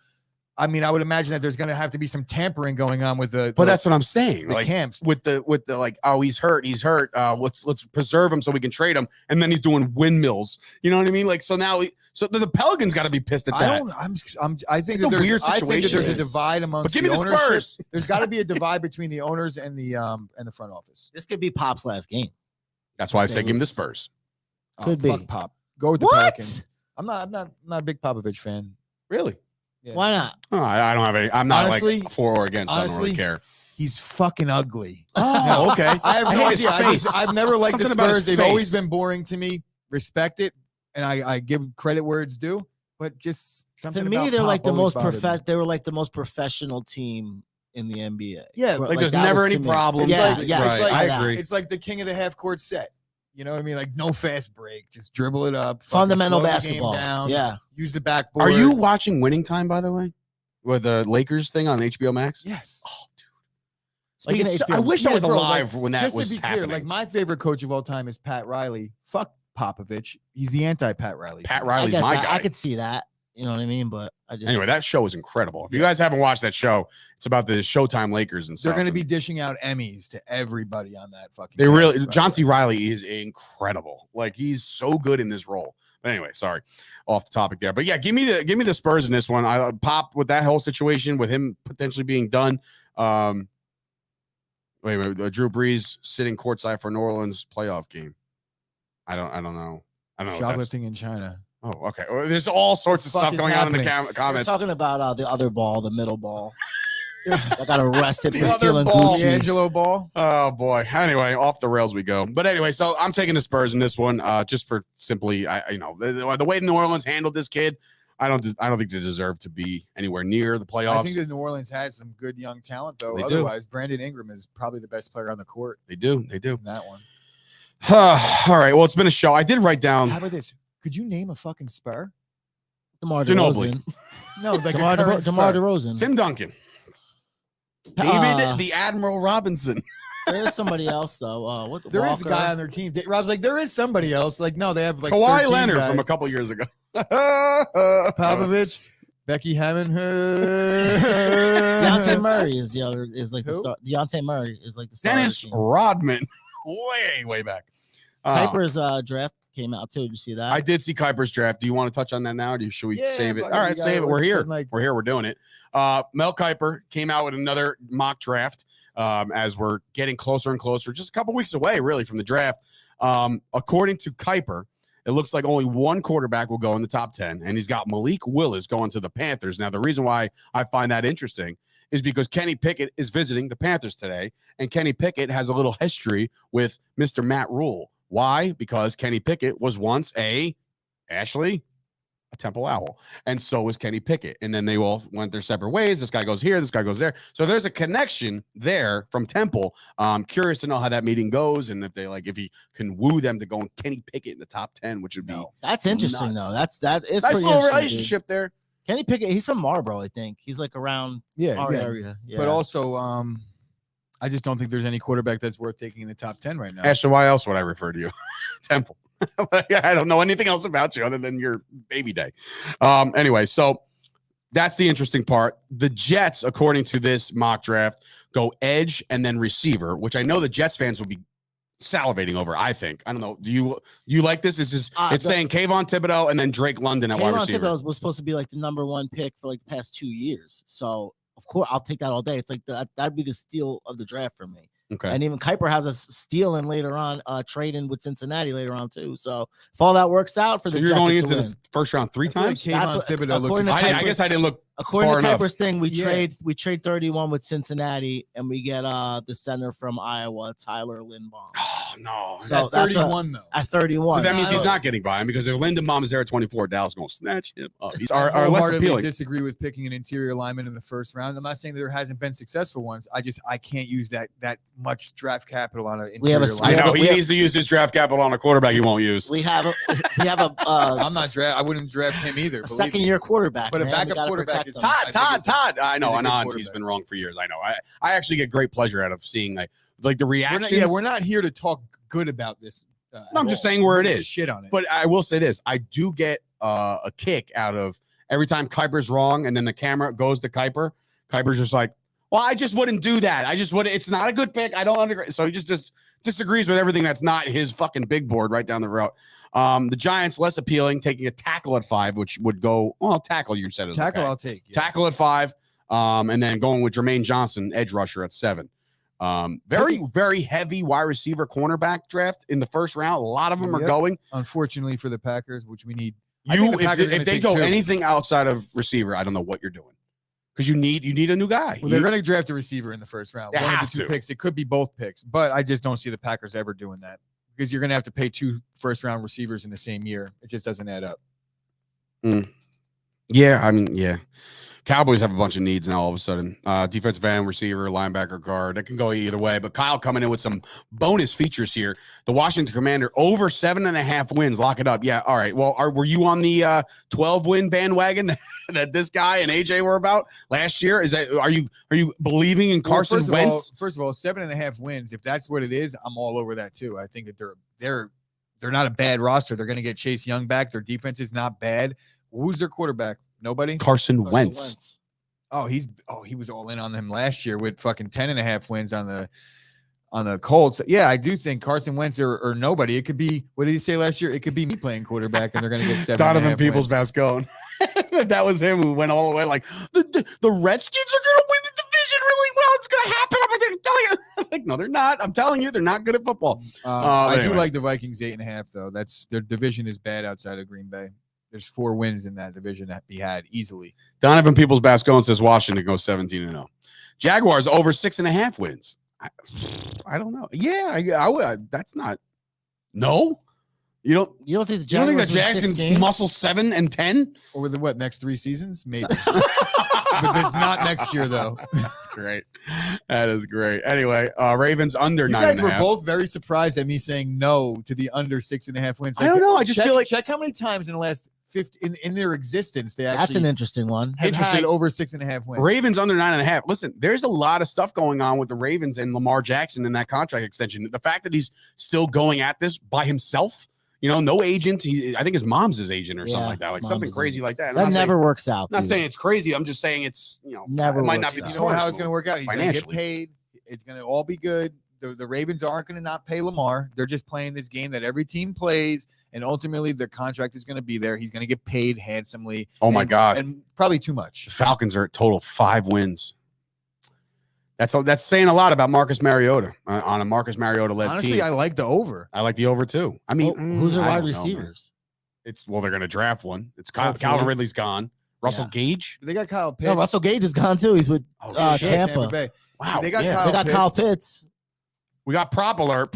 I mean, I would imagine that there's going to have to be some tampering going on with but that's what I'm saying. the Like camps. with the like, oh, he's hurt. Let's preserve him so we can trade him, and then he's doing windmills. You know what I mean? Like so now, the Pelicans got to be pissed at that. I think It's that a there's weird I think that situation. there's a It is. divide amongst But give me the ownership. Spurs. There's got to be a divide between the owners and the front office. This could be Pop's last game. That's why I say give him the Spurs. Could Fuck be. Pop. Go with the What? Pelicans. I'm not a big Popovich fan. Really? Yeah. Why not? Oh, I don't have any. I'm not Honestly- like for or against. I don't really honestly, care. He's fucking ugly. Oh, okay. I have I no hate his idea. face. I've never liked the Something about his Spurs. They've always face. been boring to me. respect it, and I give credit where it's due. But just something to me, about they're Pop like the always most bothered me. They were like the most professional team in the NBA. Yeah, Like there's that never was any to me. problems. Yeah, Like- yeah, it's like- I that. agree. It's like the king of the half court set. You know what I mean? Like no fast break, just dribble it up. fucking Fundamental slow the game basketball. down, Yeah. use the backboard. Are you watching Winning Time, by the way? With the Lakers thing on HBO Max? Yes. Oh, dude. Speaking Like, of I HBO, wish I was bro, alive when that just was to be happening. clear, like my favorite coach of all time is Pat Riley. Fuck Popovich. He's the anti-Pat Riley. Pat I Riley's get my that. guy. I could see that. You know what I mean? But I just Anyway, that show is incredible. If you guys haven't watched that show, it's about the Showtime Lakers and They're stuff. going to and be dishing out Emmys to everybody on that fucking. They cast, really by the John C. way. Riley is incredible. Like he's so good in this role. But anyway, sorry, off the topic there. But yeah, give me the Spurs in this one. I Pop with that whole situation with him potentially being done. Wait a minute, Drew Brees sitting courtside for New Orleans playoff game. I don't know. I don't know. Shoplifting in China. Oh, okay. Well, there's all sorts of What the fuck stuff is going on in the we're comments. talking about the other ball, the middle ball. I got arrested The for other stealing ball. Gucci. D'Angelo Ball. Oh boy. Anyway, off the rails we go. But anyway, so I'm taking the Spurs in this one, just for simply, the way New Orleans handled this kid. I don't think they deserve to be anywhere near the playoffs. I think that New Orleans has some good young talent, though. They do. Otherwise, Brandon Ingram is probably the best player on the court They do. in that one. All right. Well, it's been a show. I did write down. How about this? Could you name a fucking Spur? DeMar Ginobili. DeRozan. No, like DeMar a current DeMar Spur. DeRozan. Tim Duncan, David the Admiral Robinson. There's somebody else though. What There is a Walker? guy on their team. Rob's like, there is somebody else. Like, no, they have like Kawhi 13 Leonard guys. from a couple years ago. Popovich, Becky Hammond. Deontay Murray is the other. Is like the Who? star. Deontay Murray is like the star. of the Dennis team. Rodman, way back. Piper's draft came out too. Did you see that? I did see Kiper's draft. Do you want to touch on that now? Or should we Yeah, save it? fuck All it, right, we got save it. it. We're Let's here. put, like- We're here. We're doing it. Mel Kiper came out with another mock draft as we're getting closer and closer, just a couple weeks away, really, from the draft. According to Kiper, it looks like only one quarterback will go in the top 10, and he's got Malik Willis going to the Panthers. Now, the reason why I find that interesting is because Kenny Pickett is visiting the Panthers today, and Kenny Pickett has a little history with Mr. Matt Rule. Why? Because Kenny Pickett was once a Temple Owl, and so was Kenny Pickett. And then they all went their separate ways. This guy goes here, this guy goes there. So there's a connection there from Temple. Curious to know how that meeting goes, and if he can woo them to go on Kenny Pickett in the top 10, which would be That's interesting nuts. though. That is nice pretty little interesting, dude. relationship there. Kenny Pickett, he's from Marlboro, I think. He's like around our area. Yeah. But also, I just don't think there's any quarterback that's worth taking in the top 10 right now. Ashley, why else would I refer to you? Temple. I don't know anything else about you other than your baby day. Anyway, so that's the interesting part. The Jets, according to this mock draft, go edge and then receiver, which I know the Jets fans will be salivating over. I think. I don't know. Do you like this? It's saying Kayvon Thibodeau and then Drake London at wide Kayvon receiver. Thibodeau was supposed to be like the #1 pick for like the past 2 years. So of course I'll take that all day. It's like that'd be the steal of the draft for me. Okay. And even Kiper has us stealing later on, trading with Cincinnati later on too. So if all that works out for So the you're Jets going to into win. the first round 3 times? That's Kayvon what- Thibodeau looks according to exciting. I guess I didn't look According far to enough. Kiper's thing, we Yeah. trade 31 with Cincinnati, and we get the center from Iowa, Tyler Linbaum. Oh no. So At that's 31 though. at 31. So that means I he's don't- not getting by him, because if Lindenbaum is there at 24, Dallas is going to snatch him up. These are less wholeheartedly appealing. disagree with picking an interior lineman in the first round. I'm not saying there hasn't been successful ones. I can't use that much draft capital on an We have interior a- I lineman. know we he have- needs to use his draft capital on a quarterback he won't use. We have a I'm not draft. I wouldn't draft him either. a believe second me. year quarterback, But a man. We backup gotta quarterback protect is him. I think Todd. I know, he's a and good He's quarterback. been wrong for years. I know. I actually get great pleasure out of seeing like the We're reactions. not, we're not here to talk good about this. No, I'm just saying where it is. Shit on it. But I will say this: I do get a kick out of every time Kuiper's wrong, and then the camera goes to Kiper. Kuiper's just like, "Well, I just wouldn't do that. I just would. It's not a good pick. I don't understand." So he just disagrees with everything that's not his fucking big board right down the road. The Giants less appealing, taking a tackle at 5, which would go tackle. You said it was tackle okay. I'll take. Yeah. Tackle at 5, and then going with Jermaine Johnson, edge rusher at 7. Very heavy wide receiver cornerback draft in the first round. A lot of them are Yep. going. Unfortunately for the Packers, which we need. I think the Packers are If gonna they take go 2. anything outside of receiver, I don't know what you're doing, because you need a new guy. Well, they're going to draft a receiver in the first round. They One of have the 2 to. picks. It could be both picks, but I just don't see the Packers ever doing that. because you're going to have to pay 2 first-round receivers in the same year. It just doesn't add up. Yeah, I mean, yeah. Cowboys have a bunch of needs now all of a sudden. Defensive end, receiver, linebacker, guard. That can go either way. But Kyle coming in with some bonus features here. The Washington Commander over 7.5 wins. Lock it up. Yeah, all right. Well, were you on the 12-win bandwagon that this guy and AJ were about last year? Are you believing in Carson Wentz? First of all, 7.5 wins. If that's what it is, I'm all over that too. I think that they're not a bad roster. They're going to get Chase Young back. Their defense is not bad. Who's their quarterback? Nobody. Carson Wentz. He was all in on them last year with fucking 10.5 wins on the Colts. Yeah, I do think Carson Wentz or nobody. It could be, what did he say last year? It could be me playing quarterback, and they're going to get 7. Donovan Peoples-Vascone. That was him who went all the way like the Redskins are going to win the division really well. It's going to happen. I'm going to tell you. Like, no, they're not. I'm telling you, they're not good at football. I do like the Vikings 8.5 though. That's their division is bad outside of Green Bay. There's 4 wins in that division that be had easily. Donovan Peoples-Vascone says Washington goes 17-0. Jaguars over 6.5 wins. I don't know. Yeah, I would. That's not. No, you don't think the Jags can muscle 7 and 10 over the next 3 seasons? Maybe, but there's not next year though. That's great. That is great. Anyway, Ravens under 9.5. You guys were both very surprised at me saying no to the under 6.5 wins. I don't know. I just feel like check how many times in the last 50 in their existence they actually. That's an interesting one. Have had over 6.5 wins. Ravens under 9.5. Listen, there's a lot of stuff going on with the Ravens and Lamar Jackson in that contract extension. The fact that he's still going at this by himself, no agent. I think his mom's his agent or something like that, like something crazy like that. That never works out. I'm not saying it's crazy. I'm just saying it's never. It might not be the smartest. How it's going to work out. He's going to get paid. It's going to all be good. The Ravens aren't going to not pay Lamar. They're just playing this game that every team plays, and ultimately their contract is going to be there. He's going to get paid handsomely. Oh my God, and probably too much. The Falcons are at total 5 wins. That's saying a lot about Marcus Mariota on a Marcus Mariota led team. Honestly, I like the over. I like the over too. I mean, who's their wide receivers? They're going to draft one. It's Calvin Ridley's gone. Russell Gage. They got Kyle Pitts. No, Russell Gage is gone too. He's with Tampa Bay. Wow, they got Kyle Pitts. We got prop alert.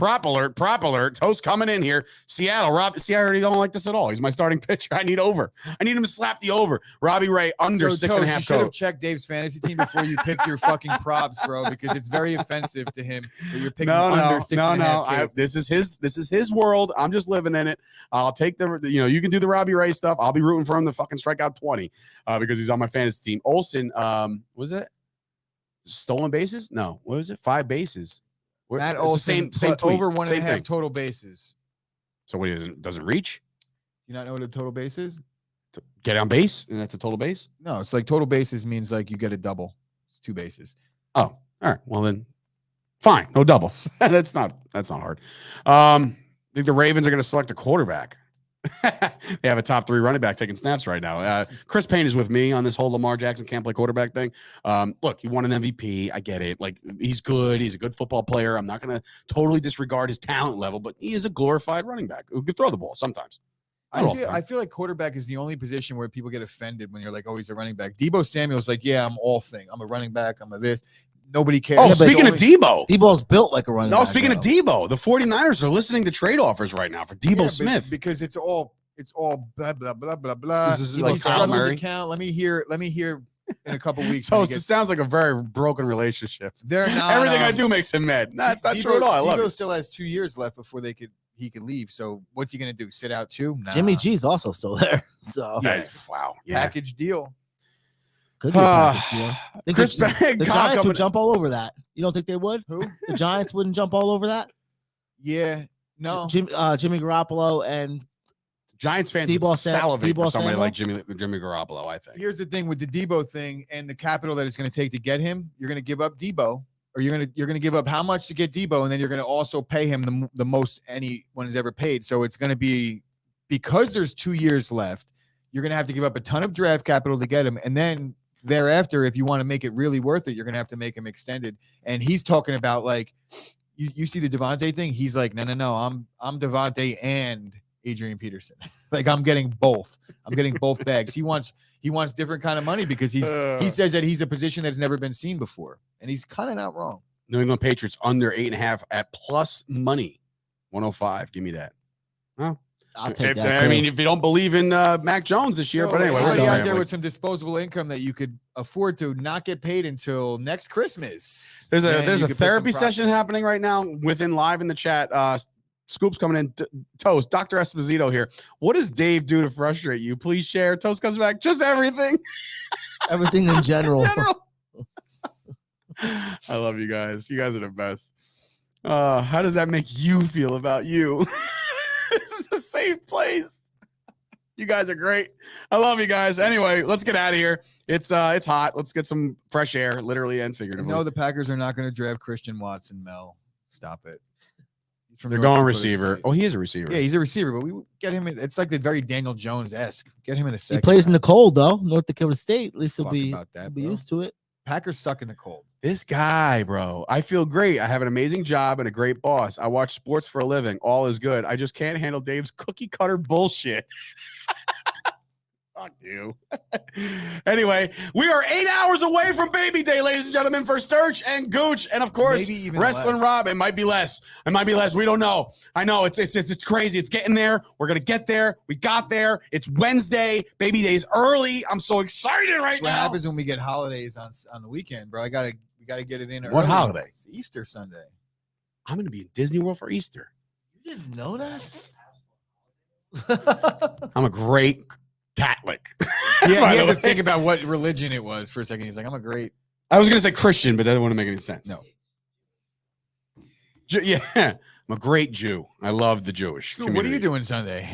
Toast coming in here. Seattle. See, I already don't like this at all. He's my starting pitcher. I need over. I need him to slap the over. Robbie Ray under 6.5. You should have checked Dave's fantasy team before you picked your fucking props, bro, because it's very offensive to him that you're picking under 6.5. This is his world. I'm just living in it. I'll take you can do the Robbie Ray stuff. I'll be rooting for him to fucking strike out 20 because he's on my fantasy team. Olsen, was it stolen bases? No. What was it? 5 bases. That Olsen same tweet. Over 1.5 total bases. So what, he doesn't reach? You not know what a total base is? Get on base, and that's a total base? No, it's like total bases means like you get a double. It's 2 bases. Oh, all right. Well then, fine. No doubles. That's not hard. I think the Ravens are going to select a quarterback. They have a top 3 running back taking snaps right now. Chris Payne is with me on this whole Lamar Jackson can't play quarterback thing. Look, he won an MVP. I get it. Like, he's good. He's a good football player. I'm not going to totally disregard his talent level, but he is a glorified running back who can throw the ball sometimes. I feel like quarterback is the only position where people get offended when you're like, oh, he's a running back. Debo Samuel's like, yeah, I'm all thing. I'm a running back. I'm a this. Nobody cares. Oh, speaking of Debo. Debo's built like a running back. No, speaking of Debo, the 49ers are listening to trade offers right now for Debo Smith. Because it's all blah, blah, blah, blah, blah. This is like Kyle Murray. Account. Let me hear in a couple weeks. So it sounds like a very broken relationship. They're not. Everything I do makes him mad. No, it's not true at all. I love it. Debo still has 2 years left before he could leave. So what's he going to do? Sit out 2? Nah. Jimmy G's also still there. So wow. Package deal. Could be a package deal. The Giants would jump all over that. You don't think they would? Who? The Giants wouldn't jump all over that? Yeah. No. Jimmy Garoppolo and Giants fans would salivate for somebody like Jimmy Garoppolo, I think. Here's the thing with the Debo thing and the capital that it's going to take to get him. You're going to give up Debo, or you're going to give up how much to get Debo, and then you're going to also pay him the most anyone has ever paid. So it's going to be, because there's 2 years left, you're going to have to give up a ton of draft capital to get him, and then thereafter, if you want to make it really worth it, you're going to have to make him extended. And he's talking about, like, you see the Devontae thing. He's like, no, I'm Devontae and Adrian Peterson. Like, I'm getting both. I'm getting both bags. He wants different kind of money because he says that he's a position that's never been seen before, and he's kind of not wrong. New England Patriots under 8.5 at plus money. 105. Give me that. Huh? I'll take that. I mean, if you don't believe in Mac Jones this year, So but anyway, anybody we're out there with some disposable income that you could afford to not get paid until next Christmas. There's then a you could put therapy some session happening right now within live in the chat. Scoop's coming in. Toast, Dr. Esposito here. What does Dave do to frustrate you? Please share. Toast comes back. Just everything. Everything in general. I love you guys. You guys are the best. How does that make you feel about you? This is a safe place. You guys are great. I love you guys. Anyway, let's get out of here. It's hot. Let's get some fresh air, literally and figuratively. No, the Packers are not going to draft Christian Watson, Mel. Stop it. They're going receiver. Oh, he is a receiver. Yeah, he's a receiver, but we get him in. It's like the very Daniel Jones-esque. Get him in the second. He plays in the cold, though. North Dakota State. At least he'll be used to it. Packers suck in the cold. This guy, bro. I feel great. I have an amazing job and a great boss. I watch sports for a living. All is good. I just can't handle Dave's cookie cutter bullshit. Fuck you. Anyway, we are 8 hours away from Baby Day, ladies and gentlemen, for Sturch and Gooch, and of course, Maybe even Wrestling less. Rob. It might be less. It might be less. We don't know. I know it's crazy. It's getting there. We're gonna get there. We got there. It's Wednesday. Baby Day's early. I'm so excited right What now. happens when we get holidays on the weekend, bro? We gotta get it in. What early. holiday? It's Easter Sunday. I'm gonna be in Disney World for Easter. You didn't know that? I'm a great Catholic. Yeah, he By had the to way. think about what religion it was for a second. He's like, I'm a great. I was gonna say Christian, but that didn't want to make any sense. No. Yeah, I'm a great Jew. I love the Jewish What are community. you doing Sunday?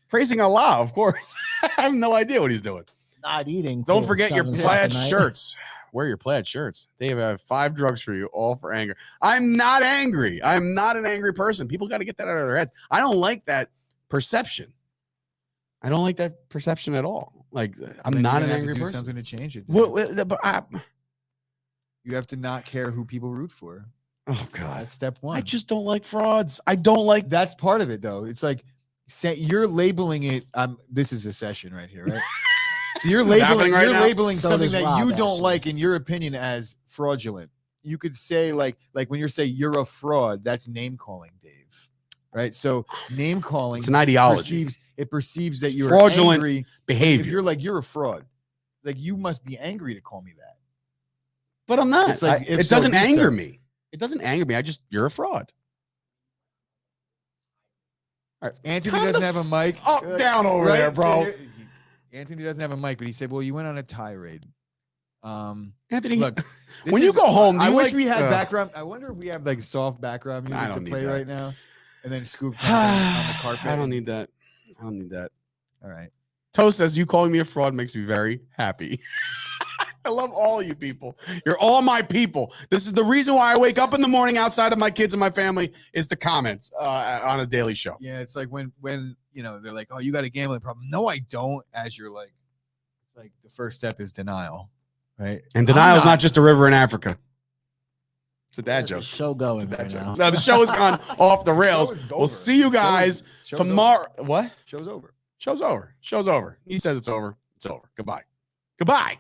Praising Allah, of course. I have no idea what he's doing. Not eating. Don't till forget your 7 o'clock plaid at night. shirts. Wear your plaid shirts. Dave, I have 5 drugs for you, all for anger. I'm not angry. I'm not an angry person. People got to get that out of their heads. I don't like that perception. I don't like that perception at all. Like, I'm Then not you're an gonna have angry to do person. something to change it. But You have to not care who people root for. oh, God. That's step one. I just don't like frauds. I don't like That's part of it, though. It's like you're labeling it. This is a session right here, right? So you're This is happening labeling. right You're now? labeling So something does that you Rob, don't actually. like, in your opinion, as fraudulent. You could say like when you say you're a fraud, that's name calling, Dave. Right? So name calling. It's an ideology. Perceives that you're Fraudulent angry. If behavior. you're like you're a fraud, like you must be angry to call me that. But I'm not. It's like, if it so, doesn't be anger so. me. It doesn't anger me. You're a fraud. All right. Anthony Calm doesn't the have a mic. Up, down over right? there, bro. Anthony doesn't have a mic, but he said, "Well, you went on a tirade." Anthony, Look, this when you is- go home, do I you wish like- we had background. I wonder if we have like soft background I music don't to need play that. right now, and then Scoop comes on the carpet. I don't need that. I don't need that. All right. Toast says you calling me a fraud makes me very happy. I love all you people. You're all my people. This is the reason why I wake up in the morning outside of my kids and my family is the comments on a daily show. Yeah, it's like when they're like, "Oh, you got a gambling problem." No, I don't. As you're like, it's like the first step is denial, right? And denial is not just a river in Africa. It's a dad There's a joke. show going It's a right dad now. joke. No, the show has gone off the rails. Show is We'll over. see you guys Show's tomorrow. What? Show's over. Show's over. Show's over. He says it's over. It's over. Goodbye. Goodbye.